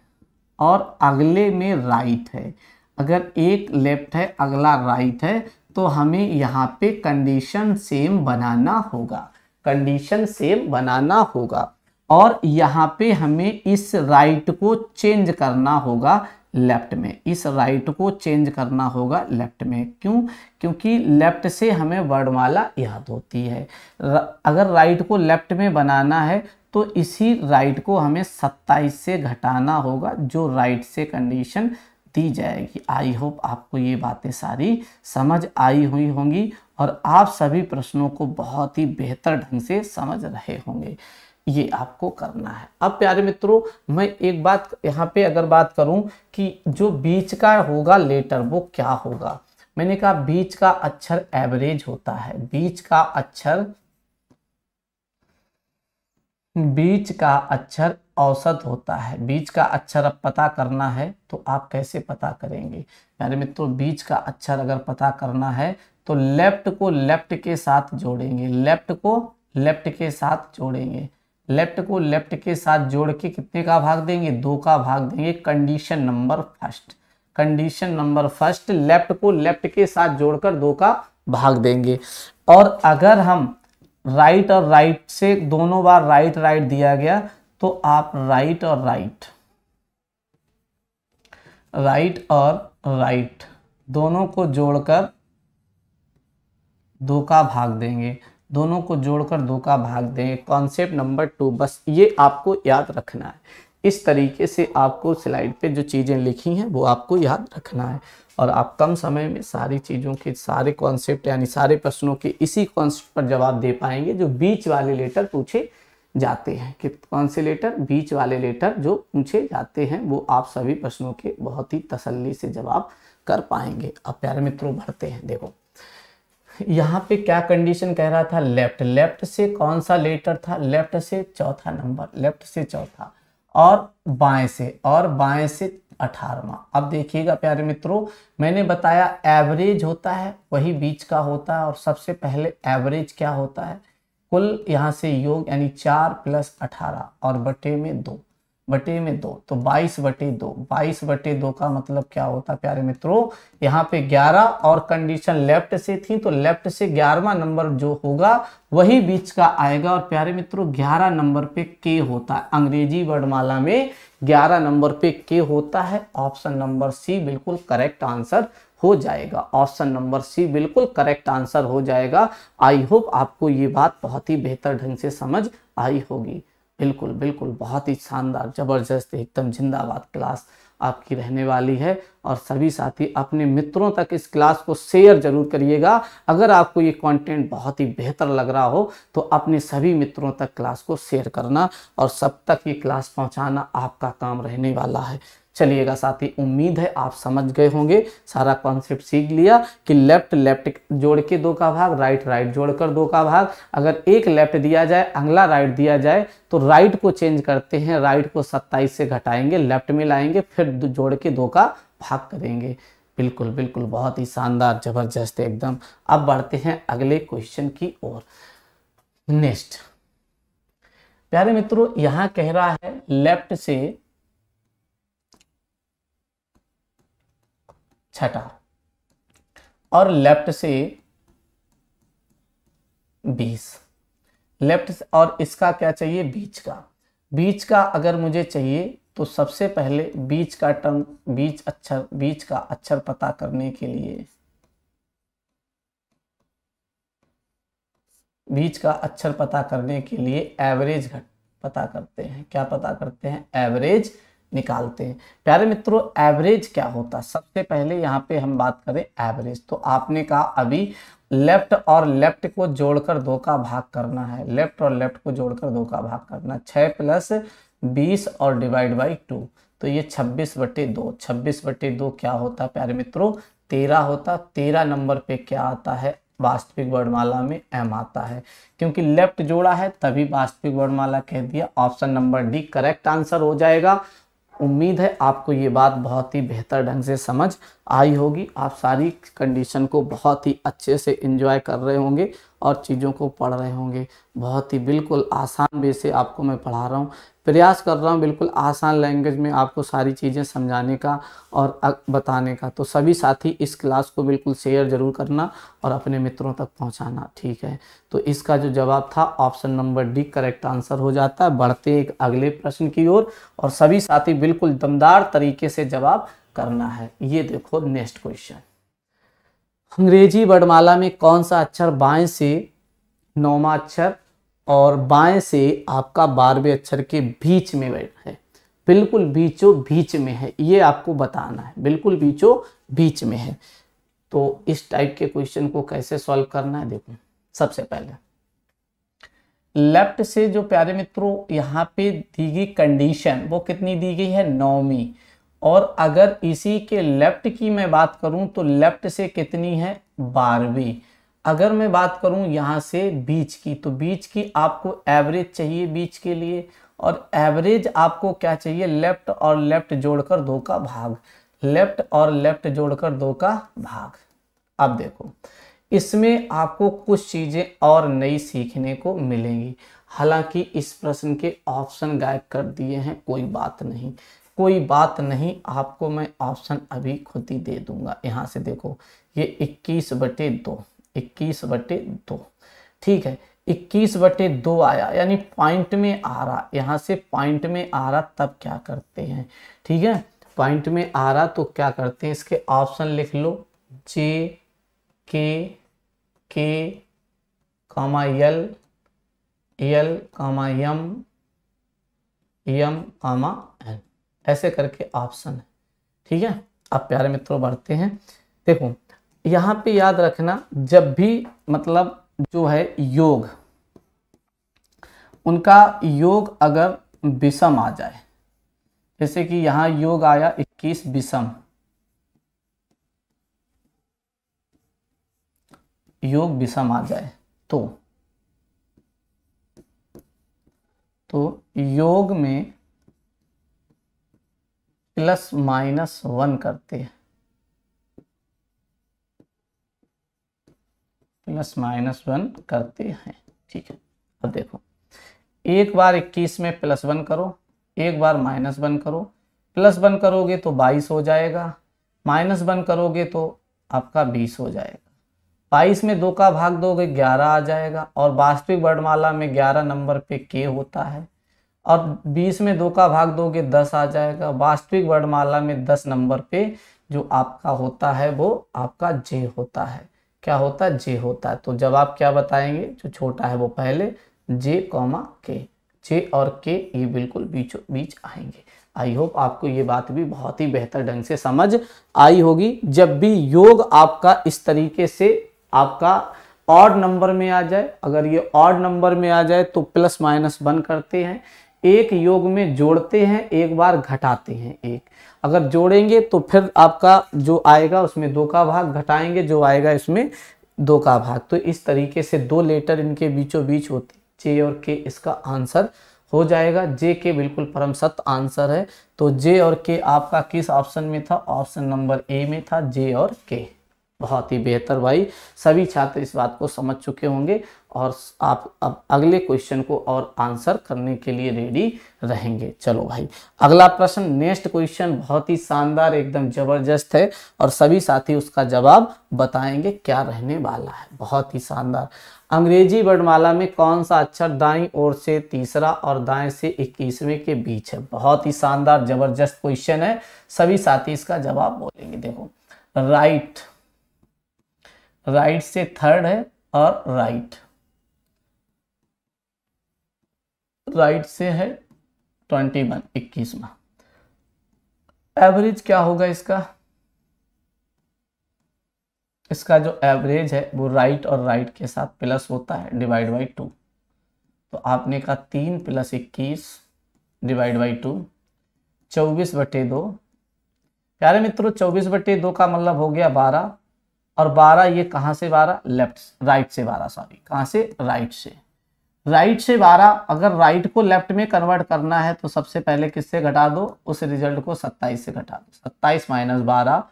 और अगले में राइट है, अगर एक लेफ्ट है अगला राइट है, तो हमें यहाँ पे कंडीशन सेम बनाना होगा, कंडीशन सेम बनाना होगा। और यहाँ पे हमें इस राइट को चेंज करना होगा लेफ्ट में, इस राइट को चेंज करना होगा लेफ्ट में। क्यों? क्योंकि लेफ्ट से हमें वर्णमाला याद होती है। अगर राइट को लेफ्ट में बनाना है तो इसी राइट को हमें 27 से घटाना होगा, जो राइट से कंडीशन दी जाएगी। आई होप आपको ये बातें सारी समझ आई हुई होंगी और आप सभी प्रश्नों को बहुत ही बेहतर ढंग से समझ रहे होंगे। ये आपको करना है। अब प्यारे मित्रों, मैं एक बात यहाँ पे अगर बात करूं कि जो बीच का होगा लेटर वो क्या होगा, मैंने कहा बीच का अक्षर एवरेज होता है। बीच का अक्षर, बीच का अक्षर औसत होता है। बीच का अक्षर अब पता करना है तो आप कैसे पता करेंगे प्यारे मित्रों, बीच का अक्षर अगर पता करना है तो लेफ्ट को लेफ्ट के साथ जोड़ेंगे, लेफ्ट को लेफ्ट के साथ जोड़ेंगे, लेफ्ट को लेफ्ट के साथ जोड़ के कितने का भाग देंगे, 2 का भाग देंगे। Condition number first, condition number first, left को लेफ्ट के साथ जोड़कर 2 का भाग देंगे। और अगर हम राइट और राइट से दोनों बार राइट राइट दिया गया तो आप राइट और राइट, राइट और राइट दोनों को जोड़कर 2 का भाग देंगे, दोनों को जोड़कर 2 का भाग देंगे। कॉन्सेप्ट नंबर 2, बस ये आपको याद रखना है। इस तरीके से आपको स्लाइड पे जो चीज़ें लिखी हैं वो आपको याद रखना है और आप कम समय में सारी चीज़ों के सारे कॉन्सेप्ट यानी सारे प्रश्नों के इसी कॉन्सेप्ट पर जवाब दे पाएंगे जो बीच वाले लेटर पूछे जाते हैं। कि कौन से लेटर, बीच वाले लेटर जो पूछे जाते हैं वो आप सभी प्रश्नों के बहुत ही तसल्ली से जवाब कर पाएंगे। अब प्यारे मित्रों बढ़ते हैं। देखो यहाँ पे क्या कंडीशन कह रहा था, लेफ्ट, लेफ्ट से कौन सा लेटर था, लेफ्ट से चौथा नंबर, लेफ्ट से चौथा, और बाएं से, और बाएं से 18वां। अब देखिएगा प्यारे मित्रों, मैंने बताया एवरेज होता है वही बीच का होता है, और सबसे पहले एवरेज क्या होता है, कुल यहाँ से योग यानी 4 + 18 और बटे में 2, बटे में 2, तो 22/2। 22/2 का मतलब क्या होता है प्यारे मित्रों, यहाँ पे 11 और कंडीशन लेफ्ट से थी, तो लेफ्ट से 11वां नंबर जो होगा वही बीच का आएगा। और प्यारे मित्रों 11 नंबर पे के होता है, अंग्रेजी वर्णमाला में 11 नंबर पे के होता है। ऑप्शन नंबर सी बिल्कुल करेक्ट आंसर हो जाएगा। ऑप्शन नंबर सी बिल्कुल करेक्ट आंसर हो जाएगा। आई होप आपको ये बात बहुत ही बेहतर ढंग से समझ आई होगी। बिल्कुल बिल्कुल बहुत ही शानदार, जबरदस्त, एकदम जिंदाबाद क्लास आपकी रहने वाली है। और सभी साथी अपने मित्रों तक इस क्लास को शेयर जरूर करिएगा। अगर आपको ये कंटेंट बहुत ही बेहतर लग रहा हो तो अपने सभी मित्रों तक क्लास को शेयर करना और सब तक ये क्लास पहुंचाना आपका काम रहने वाला है। चलिएगा साथी, उम्मीद है आप समझ गए होंगे, सारा कॉन्सेप्ट सीख लिया कि लेफ्ट लेफ्ट जोड़ के 2 का भाग, राइट राइट जोड़कर 2 का भाग। अगर एक लेफ्ट दिया जाए, अगला राइट दिया जाए, तो राइट को चेंज करते हैं, राइट को 27 से घटाएंगे, लेफ्ट में लाएंगे, फिर जोड़ के 2 का भाग करेंगे। बिल्कुल बिल्कुल बहुत ही शानदार, जबरदस्त एकदम। अब बढ़ते हैं अगले क्वेश्चन की ओर। नेक्स्ट प्यारे मित्रों, यहां कह रहा है लेफ्ट से छठा और लेफ्ट से 20। लेफ्ट से, और इसका क्या चाहिए, बीच का। बीच का अगर मुझे चाहिए तो सबसे पहले बीच का टर्म, बीच का अक्षर पता करने के लिए, बीच का अक्षर पता करने के लिए एवरेज पता करते हैं। क्या पता करते हैं, एवरेज निकालते हैं। प्यारे मित्रों एवरेज क्या होता है, सबसे पहले यहाँ पे हम बात करें एवरेज, तो आपने कहा अभी लेफ्ट और लेफ्ट को जोड़कर 2 का भाग करना है, लेफ्ट और लेफ्ट को जोड़कर 2 का भाग करना, 6 + 20 और डिवाइड बाई 2, तो ये 26/2। 26/2 क्या होता है प्यारे मित्रों, 13 होता। 13 नंबर पे क्या आता है, वास्तविक वर्णमाला में m आता है, क्योंकि लेफ्ट जोड़ा है तभी वास्तविक वर्णमाला कह दिया। Option number D correct answer हो जाएगा। उम्मीद है आपको ये बात बहुत ही बेहतर ढंग से समझ आई होगी। आप सारी कंडीशन को बहुत ही अच्छे से एंजॉय कर रहे होंगे और चीज़ों को पढ़ रहे होंगे। बहुत ही बिल्कुल आसान वे से आपको मैं पढ़ा रहा हूँ, प्रयास कर रहा हूँ बिल्कुल आसान लैंग्वेज में आपको सारी चीज़ें समझाने का और बताने का। तो सभी साथी इस क्लास को बिल्कुल शेयर जरूर करना और अपने मित्रों तक पहुँचाना, ठीक है। तो इसका जो जवाब था option number D correct answer हो जाता है। बढ़ते एक अगले प्रश्न की ओर और सभी साथी बिल्कुल दमदार तरीके से जवाब करना है। ये देखो नेक्स्ट क्वेश्चन, अंग्रेजी वर्णमाला में कौन सा अक्षर बाएं से 9वां अक्षर और बाएं से आपका 12वें अक्षर के बीच में बैठा है, बिल्कुल बीचों बीच में है, ये आपको बताना है, बिल्कुल बीचों बीच में है। तो इस टाइप के क्वेश्चन को कैसे सॉल्व करना है, देखो सबसे पहले लेफ्ट से जो प्यारे मित्रों यहाँ पे दी गई कंडीशन वो कितनी दी गई है, 9वीं। और अगर इसी के लेफ्ट की मैं बात करूं तो लेफ्ट से कितनी है, 12वीं। अगर मैं बात करूं यहाँ से बीच की, तो बीच की आपको एवरेज चाहिए बीच के लिए, और एवरेज आपको क्या चाहिए, लेफ्ट और लेफ्ट जोड़कर 2 का भाग, लेफ्ट और लेफ्ट जोड़कर 2 का भाग। अब देखो इसमें आपको कुछ चीजें और नई सीखने को मिलेंगी। हालांकि इस प्रश्न के ऑप्शन गायब कर दिए हैं, कोई बात नहीं, कोई बात नहीं, आपको मैं ऑप्शन अभी खुद ही दे दूंगा। यहाँ से देखो ये 21/2, 21/2, ठीक है, 21/2 आया, यानी पॉइंट में आ रहा, यहाँ से पॉइंट में आ रहा, तब क्या करते हैं, ठीक है, पॉइंट में आ रहा तो क्या करते हैं, इसके ऑप्शन लिख लो, जे के एल, एल एम, एन, ऐसे करके ऑप्शन है, ठीक है। अब प्यारे मित्रों बढ़ते हैं, देखो यहाँ पे याद रखना, जब भी मतलब जो है योग, उनका योग अगर विषम आ जाए, जैसे कि यहाँ योग आया 21 विषम, योग विषम आ जाए तो योग में +-1 करते हैं, +-1 करते हैं, ठीक है। अब देखो एक बार 21 में +1 करो, एक बार -1 करो, +1 करोगे तो 22 हो जाएगा, -1 करोगे तो आपका 20 हो जाएगा। 22 में 2 का भाग दोगे 11 आ जाएगा, और वास्तविक वर्णमाला में 11 नंबर पे के होता है, और 20 में 2 का भाग दोगे 10 आ जाएगा। वास्तविक वर्णमाला में 10 नंबर पे जो आपका होता है वो आपका जे होता है। क्या होता है? जे होता है। तो जवाब क्या बताएंगे? जो छोटा है वो पहले, जे कॉमा के। जे और के ये बिल्कुल बीचों बीच आएंगे। आई होप आपको ये बात भी बहुत ही बेहतर ढंग से समझ आई होगी। जब भी योग आपका इस तरीके से आपका ऑड नंबर में आ जाए, अगर ये ऑड नंबर में आ जाए तो +-1 करते हैं, एक योग में जोड़ते हैं, एक बार घटाते हैं एक। अगर जोड़ेंगे तो फिर आपका जो आएगा उसमें 2 का भाग, घटाएंगे जो आएगा इसमें 2 का भाग। तो इस तरीके से 2 लेटर इनके बीचों बीच होते, जे और के इसका आंसर हो जाएगा। जे के बिल्कुल परम सत्य आंसर है। तो जे और के आपका किस ऑप्शन में था? ऑप्शन नंबर ए में था, जे और के। बहुत ही बेहतर भाई, सभी छात्र इस बात को समझ चुके होंगे और आप अब अगले क्वेश्चन को और आंसर करने के लिए रेडी रहेंगे। चलो भाई अगला प्रश्न, नेक्स्ट क्वेश्चन बहुत ही शानदार एकदम जबरदस्त है और सभी साथी उसका जवाब बताएंगे क्या रहने वाला है। बहुत ही शानदार। अंग्रेजी वर्णमाला में कौन सा अक्षर दाईं ओर से तीसरा और दाएं से 21वें के बीच है? बहुत ही शानदार जबरदस्त क्वेश्चन है, सभी साथी इसका जवाब बोलेंगे। देखो राइट से थर्ड है और राइट से है 21 21वां। एवरेज क्या होगा इसका जो एवरेज है वो राइट और राइट के साथ प्लस होता है, डिवाइड बाई 2। तो आपने कहा 3 + 21 डिवाइड बाई 2, 24/2। प्यारे मित्रों 24/2 का मतलब हो गया 12, और 12 ये कहाँ से 12? राइट से 12, सॉरी कहाँ से? राइट से 12। अगर राइट को लेफ्ट में कन्वर्ट करना है तो सबसे पहले किससे घटा दो? उस रिजल्ट को 27 से घटा दो। 27 - 12,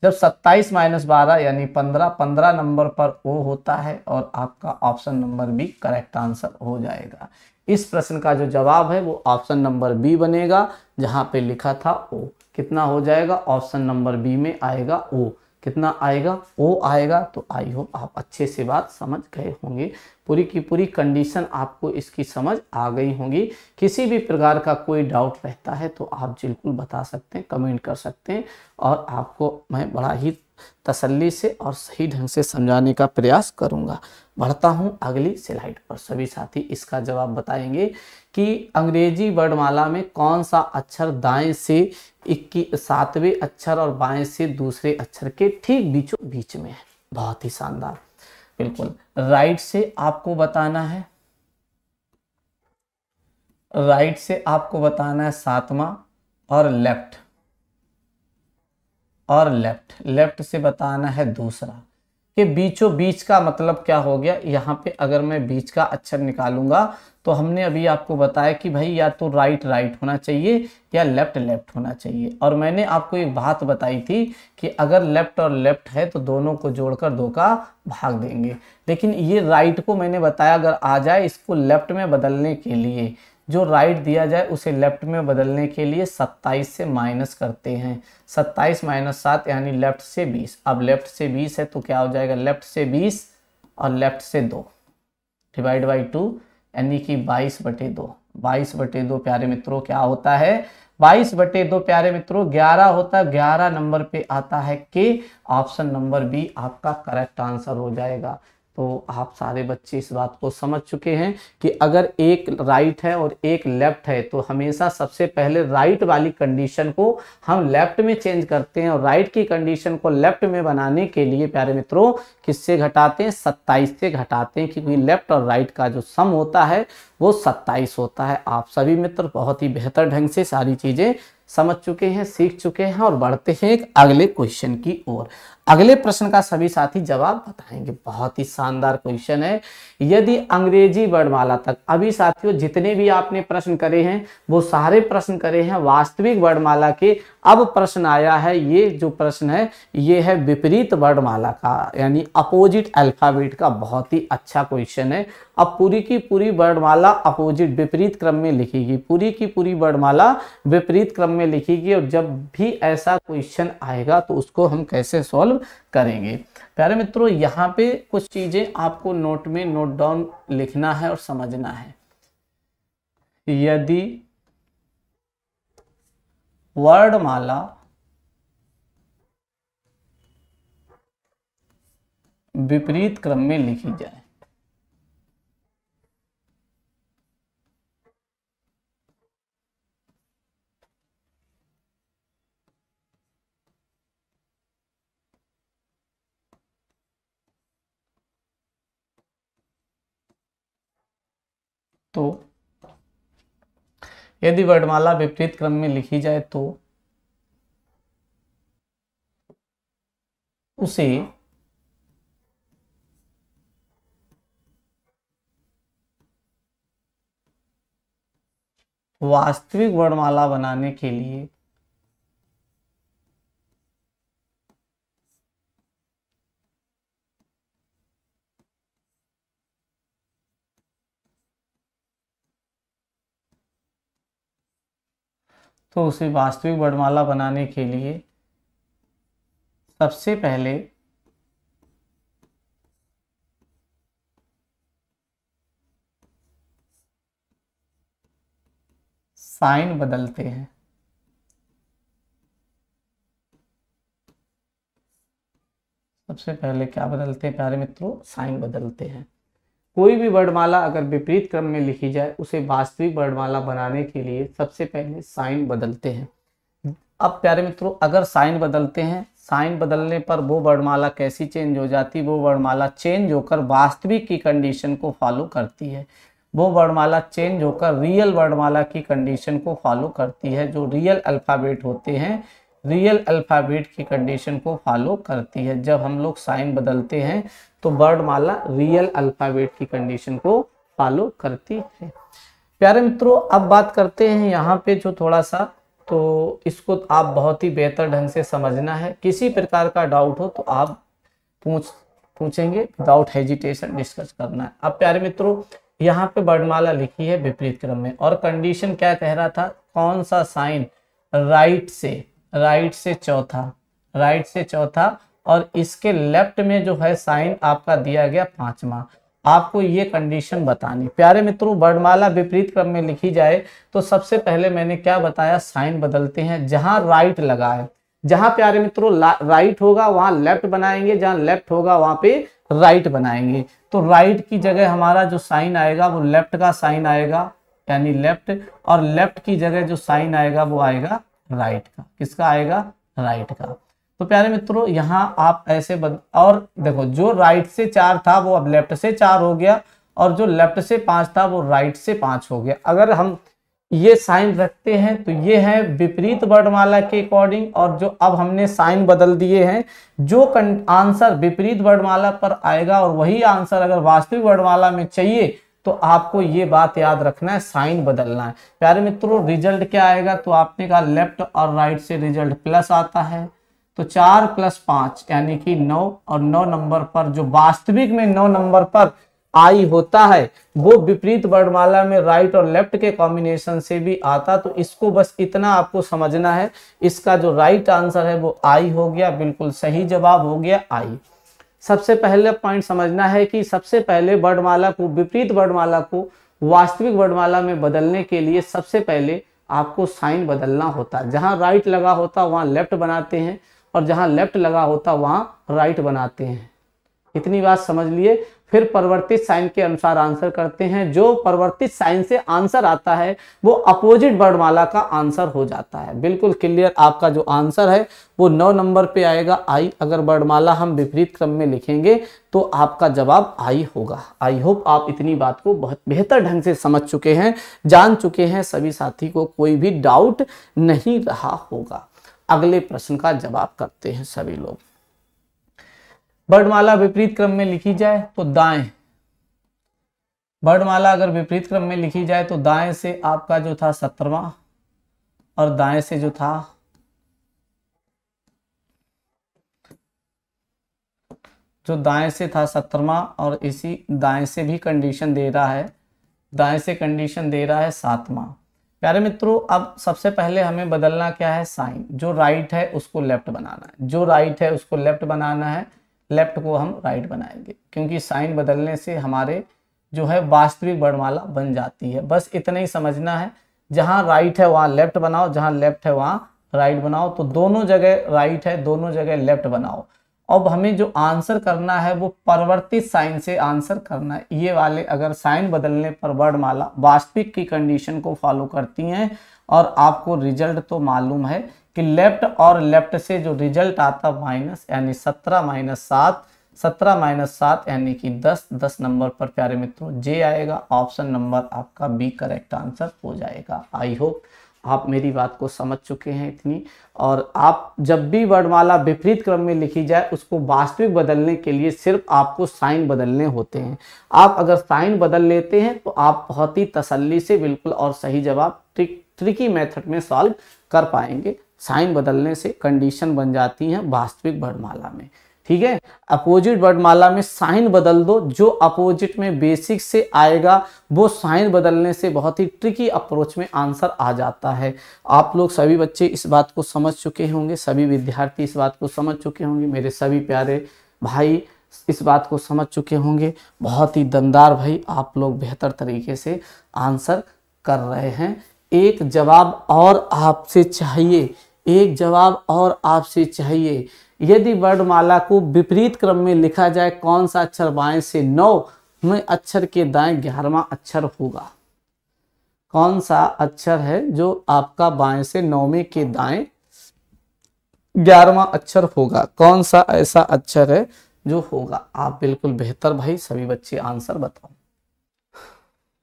जब 27 - 12 यानी 15 नंबर पर ओ होता है और आपका option number B correct answer हो जाएगा। इस प्रश्न का जो जवाब है वो ऑप्शन नंबर बी बनेगा, जहां पे लिखा था ओ। कितना हो जाएगा? ऑप्शन नंबर बी में आएगा ओ। कितना आएगा? ओ आएगा। तो आई होप आप अच्छे से बात समझ गए होंगे, पूरी की पूरी कंडीशन आपको इसकी समझ आ गई होंगी। किसी भी प्रकार का कोई डाउट रहता है तो आप बिल्कुल बता सकते हैं, कमेंट कर सकते हैं, और आपको मैं बड़ा ही तसल्ली से और सही ढंग से समझाने का प्रयास करूंगा। बढ़ता हूं अगली स्लाइड पर। सभी साथी इसका जवाब बताएंगे कि अंग्रेजी वर्णमाला में कौन सा अक्षर दाएं से 7वें अक्षर और बाएं से दूसरे अक्षर के ठीक बीचों बीच में है। बहुत ही शानदार। बिल्कुल राइट से आपको बताना है, राइट से आपको बताना है 7वां, और लेफ्ट से बताना है दूसरा। कि बीचों बीच का मतलब क्या हो गया? यहाँ पे अगर मैं बीच का अक्षर निकालूंगा तो हमने अभी आपको बताया कि भाई या तो राइट होना चाहिए या लेफ्ट होना चाहिए। और मैंने आपको एक बात बताई थी कि अगर लेफ्ट और लेफ्ट है तो दोनों को जोड़कर 2 का भाग देंगे। लेकिन ये राइट को मैंने बताया अगर आ जाए, इसको लेफ्ट में बदलने के लिए जो राइट दिया जाए उसे लेफ्ट में बदलने के लिए 27 से माइनस करते हैं। 27 - 7 यानी लेफ्ट से 20। अब लेफ्ट से 20 है तो क्या हो जाएगा? लेफ्ट से 20 और लेफ्ट से 2 डिवाइड बाई 2 यानी कि 22/2। 22/2 प्यारे मित्रों क्या होता है? 22/2 प्यारे मित्रों 11 होता है। 11 नंबर पे आता है के। ऑप्शन नंबर बी आपका करेक्ट आंसर हो जाएगा। तो आप सारे बच्चे इस बात को समझ चुके हैं कि अगर एक राइट है और एक लेफ्ट है तो हमेशा सबसे पहले राइट वाली कंडीशन को हम लेफ्ट में चेंज करते हैं, और राइट की कंडीशन को लेफ्ट में बनाने के लिए प्यारे मित्रों किससे घटाते हैं? 27 से घटाते हैं, क्योंकि लेफ्ट और राइट का जो सम होता है वो 27 होता है। आप सभी मित्र बहुत ही बेहतर ढंग से सारी चीजें समझ चुके हैं, सीख चुके हैं, और बढ़ते हैं एक अगले क्वेश्चन की ओर। अगले प्रश्न का सभी साथी जवाब बताएंगे। बहुत ही शानदार क्वेश्चन है। यदि अंग्रेजी वर्णमाला तक, अभी साथियों जितने भी आपने प्रश्न करे हैं वो सारे प्रश्न करे हैं वास्तविक वर्णमाला के। अब प्रश्न आया है, ये जो प्रश्न है ये है विपरीत वर्णमाला का, यानी अपोजिट अल्फाबेट का। बहुत ही अच्छा क्वेश्चन है अब पूरी की पूरी वर्णमाला अपोजिट विपरीत क्रम में लिखेगी, पूरी की पूरी वर्णमाला विपरीत क्रम में लिखेगी। और जब भी ऐसा क्वेश्चन आएगा तो उसको हम कैसे सॉल्व करेंगे। प्यारे मित्रों, यहाँ पे कुछ चीजें आपको नोट में नोट डाउन लिखना है और समझना है। यदि वर्णमाला विपरीत क्रम में लिखी जाए तो, यदि वर्णमाला विपरीत क्रम में लिखी जाए तो उसे वास्तविक वर्णमाला बनाने के लिए सबसे पहले साइन बदलते हैं। सबसे पहले क्या बदलते हैं प्यारे मित्रों? साइन बदलते हैं। कोई भी वर्णमाला अगर विपरीत क्रम में लिखी जाए उसे वास्तविक वर्णमाला बनाने के लिए सबसे पहले साइन बदलते हैं। अब प्यारे मित्रों, अगर साइन बदलते हैं, साइन बदलने पर वो वर्णमाला कैसी चेंज हो जाती है? वो वर्णमाला चेंज होकर वास्तविक की कंडीशन को फॉलो करती है। वो वर्णमाला चेंज होकर रियल वर्णमाला की कंडीशन को फॉलो करती है। जो रियल अल्फाबेट होते हैं, रियल अल्फाबेट की कंडीशन को फॉलो करती है। जब हम लोग साइन बदलते हैं तो वर्णमाला रियल अल्फाबेट की कंडीशन को फॉलो करती है। प्यारे मित्रों, अब बात करते हैं यहाँ पे जो थोड़ा सा, तो इसको आप बहुत ही बेहतर ढंग से समझना है। किसी प्रकार का डाउट हो तो आप पूछेंगे, विदाउट हेजिटेशन डिस्कस करना है। अब प्यारे मित्रों, यहाँ पे वर्णमाला लिखी है विपरीत क्रम में और कंडीशन क्या कह रहा था? कौन सा साइन? राइट से चौथा और इसके लेफ्ट में जो है साइन आपका दिया गया 5वां। आपको ये कंडीशन बतानी। प्यारे मित्रों, वर्णमाला विपरीत क्रम में लिखी जाए तो सबसे पहले मैंने क्या बताया? साइन बदलते हैं। जहां राइट लगा है, जहां प्यारे मित्रों राइट होगा वहां लेफ्ट बनाएंगे, जहां लेफ्ट होगा वहां पे राइट बनाएंगे। तो राइट की जगह हमारा जो साइन आएगा वो लेफ्ट का साइन आएगा, यानी लेफ्ट, और लेफ्ट की जगह जो साइन आएगा वो आएगा राइट का। किसका आएगा? राइट का। तो प्यारे मित्रों, यहाँ आप ऐसे और देखो, जो राइट से 4 था वो अब लेफ्ट से 4 हो गया और जो लेफ्ट से 5 था वो राइट से 5 हो गया। अगर हम ये साइन रखते हैं तो ये है विपरीत वर्णमाला के अकॉर्डिंग, और जो अब हमने साइन बदल दिए हैं, जो आंसर विपरीत वर्णमाला पर आएगा और वही आंसर अगर वास्तविक वर्णमाला में चाहिए तो आपको ये बात याद रखना है, साइन बदलना है। प्यारे मित्रों, रिजल्ट क्या आएगा? तो आपने कहा लेफ्ट और राइट से रिजल्ट प्लस आता है, तो 4 + 5 यानी कि 9, और 9 नंबर पर जो वास्तविक में 9 नंबर पर आई होता है वो विपरीत वर्णमाला में राइट और लेफ्ट के कॉम्बिनेशन से भी आता। तो इसको बस इतना आपको समझना है, इसका जो राइट आंसर है वो आई हो गया, बिल्कुल सही जवाब हो गया आई। सबसे पहले पॉइंट समझना है कि सबसे पहले वर्णमाला को, विपरीत वर्णमाला को वास्तविक वर्णमाला में बदलने के लिए सबसे पहले आपको साइन बदलना होता है। जहां राइट लगा होता वहां लेफ्ट बनाते हैं और जहां लेफ्ट लगा होता वहां राइट बनाते हैं। इतनी बात समझ लिए। फिर परिवर्तित साइन के अनुसार आंसर करते हैं। जो परिवर्तित साइन से आंसर आता है वो अपोजिट वर्णमाला का आंसर हो जाता है। बिल्कुल क्लियर, आपका जो आंसर है वो 9 नंबर पे आएगा आई। अगर वर्णमाला हम विपरीत क्रम में लिखेंगे तो आपका जवाब आई होगा। आई होप आप इतनी बात को बहुत बेहतर ढंग से समझ चुके हैं, जान चुके हैं। सभी साथी को कोई भी डाउट नहीं रहा होगा। अगले प्रश्न का जवाब करते हैं सभी लोग। वर्णमाला विपरीत क्रम में लिखी जाए तो दाएं, वर्णमाला अगर विपरीत क्रम में लिखी जाए तो दाएं से आपका जो था 17वां और दाएं से जो था जो दाएं से था 17वां और इसी दाएं से भी कंडीशन दे रहा है, दाएं से कंडीशन दे रहा है 7वां। प्यारे मित्रों अब सबसे पहले हमें बदलना क्या है, साइन। जो राइट है उसको लेफ्ट बनाना है, जो राइट है उसको लेफ्ट बनाना है, लेफ्ट को हम राइट बनाएंगे, क्योंकि साइन बदलने से हमारे जो है वास्तविक वर्णमाला बन जाती है। बस इतना ही समझना है, जहां राइट है वहां लेफ्ट बनाओ, जहां लेफ्ट है वहां राइट बनाओ। तो दोनों जगह राइट है, दोनों जगह लेफ्ट बनाओ। अब हमें जो आंसर करना है वो परिवर्तित साइन से आंसर करना है। ये वाले अगर साइन बदलने पर वर्णमाला वास्तविक की कंडीशन को फॉलो करती हैं और आपको रिजल्ट तो मालूम है कि लेफ्ट और लेफ्ट से जो रिजल्ट आता माइनस, यानी 17 माइनस 7, 17 माइनस 7 यानी कि 10, 10 नंबर पर प्यारे मित्रों जे आएगा। ऑप्शन नंबर आपका बी करेक्ट आंसर हो जाएगा। आई होप आप मेरी बात को समझ चुके हैं इतनी। और आप जब भी वर्णमाला विपरीत क्रम में लिखी जाए उसको वास्तविक बदलने के लिए सिर्फ आपको साइन बदलने होते हैं। आप अगर साइन बदल लेते हैं तो आप बहुत ही तसल्ली से बिल्कुल और सही जवाब ट्रिकी मेथड में सॉल्व कर पाएंगे। साइन बदलने से कंडीशन बन जाती है वास्तविक वर्णमाला में, ठीक है। अपोजिट वर्णमाला में साइन बदल दो, जो अपोजिट में बेसिक से आएगा वो साइन बदलने से बहुत ही ट्रिकी अप्रोच में आंसर आ जाता है। आप लोग सभी बच्चे इस बात को समझ चुके होंगे, सभी विद्यार्थी इस बात को समझ चुके होंगे, मेरे सभी प्यारे भाई इस बात को समझ चुके होंगे। बहुत ही दमदार भाई, आप लोग बेहतर तरीके से आंसर कर रहे हैं। एक जवाब और आपसे चाहिए, एक जवाब और आपसे चाहिए। यदि वर्णमाला को विपरीत क्रम में लिखा जाए, कौन सा अक्षर बाएं से 9वें अक्षर के दाएं 11वां अक्षर होगा? कौन सा अक्षर है जो आपका बाएं से 9वें के दाएं 11वां अक्षर होगा? कौन सा ऐसा अक्षर है जो होगा? आप बिल्कुल बेहतर भाई, सभी बच्चे आंसर बताओ।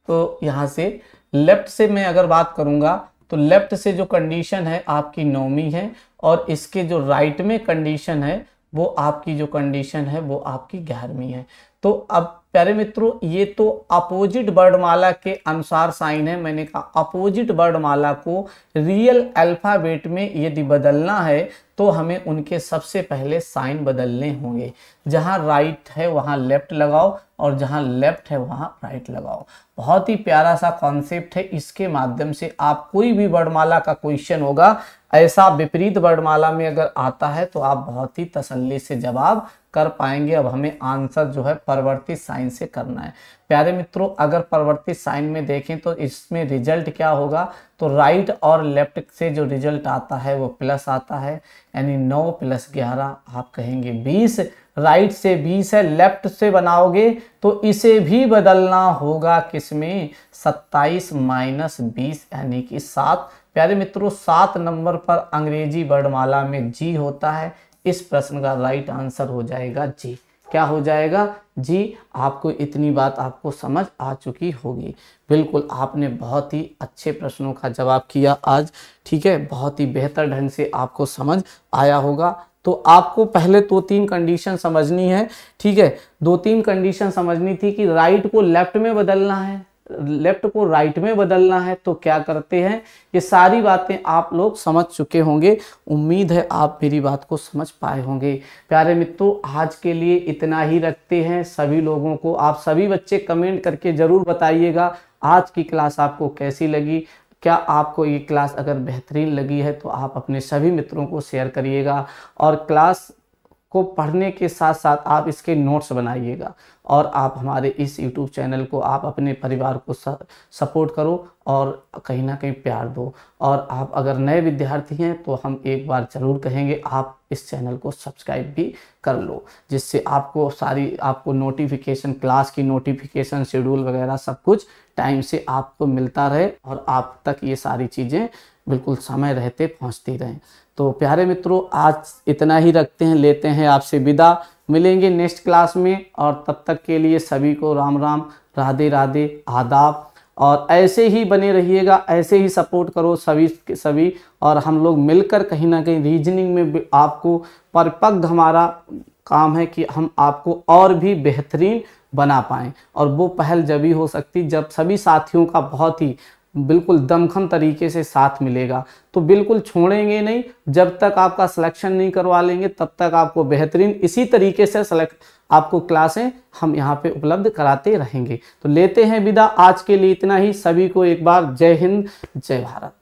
तो यहां से लेफ्ट से मैं अगर बात करूंगा तो लेफ्ट से जो कंडीशन है आपकी 9वीं है और इसके जो राइट में कंडीशन है वो आपकी जो कंडीशन है वो आपकी 11वीं है। तो अब प्यारे मित्रों ये तो अपोजिट वर्णमाला के अनुसार साइन है। मैंने कहा अपोजिट वर्णमाला को रियल अल्फाबेट में यदि बदलना है तो हमें उनके सबसे पहले साइन बदलने होंगे। जहां राइट है वहां लेफ्ट लगाओ और जहां लेफ्ट है वहां राइट लगाओ। बहुत ही प्यारा सा कॉन्सेप्ट है, इसके माध्यम से आप कोई भी वर्णमाला का क्वेश्चन होगा ऐसा विपरीत वर्णमाला में अगर आता है तो आप बहुत ही तसल्ली से जवाब कर पाएंगे। अब हमें आंसर जो है परिवर्तित साइन से करना है। प्यारे मित्रों अगर परिवर्तित साइन में देखें तो इसमें रिजल्ट क्या होगा, तो राइट और लेफ्ट से जो रिजल्ट आता है वो प्लस आता है, यानी 9 + 11 आप कहेंगे 20। राइट से 20 है, लेफ्ट से बनाओगे तो इसे भी बदलना होगा किसमें, 27 - 20 यानी कि 7। प्यारे मित्रों 7 नंबर पर अंग्रेजी वर्णमाला में जी होता है। इस प्रश्न का राइट आंसर हो जाएगा जी। क्या हो जाएगा जी? आपको इतनी बात आपको समझ आ चुकी होगी। बिल्कुल आपने बहुत ही अच्छे प्रश्नों का जवाब किया आज, ठीक है। बहुत ही बेहतर ढंग से आपको समझ आया होगा। तो आपको पहले 2-3 कंडीशन समझनी है, ठीक है। 2-3 कंडीशन समझनी थी कि राइट को लेफ्ट में बदलना है, लेफ्ट को राइट में बदलना है तो क्या करते हैं। ये सारी बातें आप लोग समझ चुके होंगे। उम्मीद है आप मेरी बात को समझ पाए होंगे। प्यारे मित्रों आज के लिए इतना ही रखते हैं। सभी लोगों को, आप सभी बच्चे कमेंट करके जरूर बताइएगा आज की क्लास आपको कैसी लगी। क्या आपको ये क्लास अगर बेहतरीन लगी है तो आप अपने सभी मित्रों को शेयर करिएगा और क्लास को पढ़ने के साथ साथ आप इसके नोट्स बनाइएगा और आप हमारे इस YouTube चैनल को आप अपने परिवार को सपोर्ट करो और कहीं ना कहीं प्यार दो। और आप अगर नए विद्यार्थी हैं तो हम एक बार ज़रूर कहेंगे आप इस चैनल को सब्सक्राइब भी कर लो, जिससे आपको नोटिफिकेशन, क्लास की नोटिफिकेशन, शेड्यूल वगैरह सब कुछ टाइम से आपको मिलता रहे और आप तक ये सारी चीज़ें बिल्कुल समय रहते पहुँचती रहें। तो प्यारे मित्रों आज इतना ही रखते हैं, लेते हैं आपसे विदा। मिलेंगे नेक्स्ट क्लास में और तब तक के लिए सभी को राम राम, राधे राधे, आदाब। और ऐसे ही बने रहिएगा, ऐसे ही सपोर्ट करो सभी और हम लोग मिलकर कहीं ना कहीं रीजनिंग में आपको परिपक्व, हमारा काम है कि हम आपको और भी बेहतरीन बना पाएँ। और वो पहल जब ही हो सकती जब सभी साथियों का बहुत ही बिल्कुल दमखम तरीके से साथ मिलेगा। तो बिल्कुल छोड़ेंगे नहीं, जब तक आपका सिलेक्शन नहीं करवा लेंगे तब तक आपको बेहतरीन इसी तरीके से आपको क्लासें हम यहाँ पे उपलब्ध कराते रहेंगे। तो लेते हैं विदा, आज के लिए इतना ही। सभी को एक बार जय हिंद, जय भारत।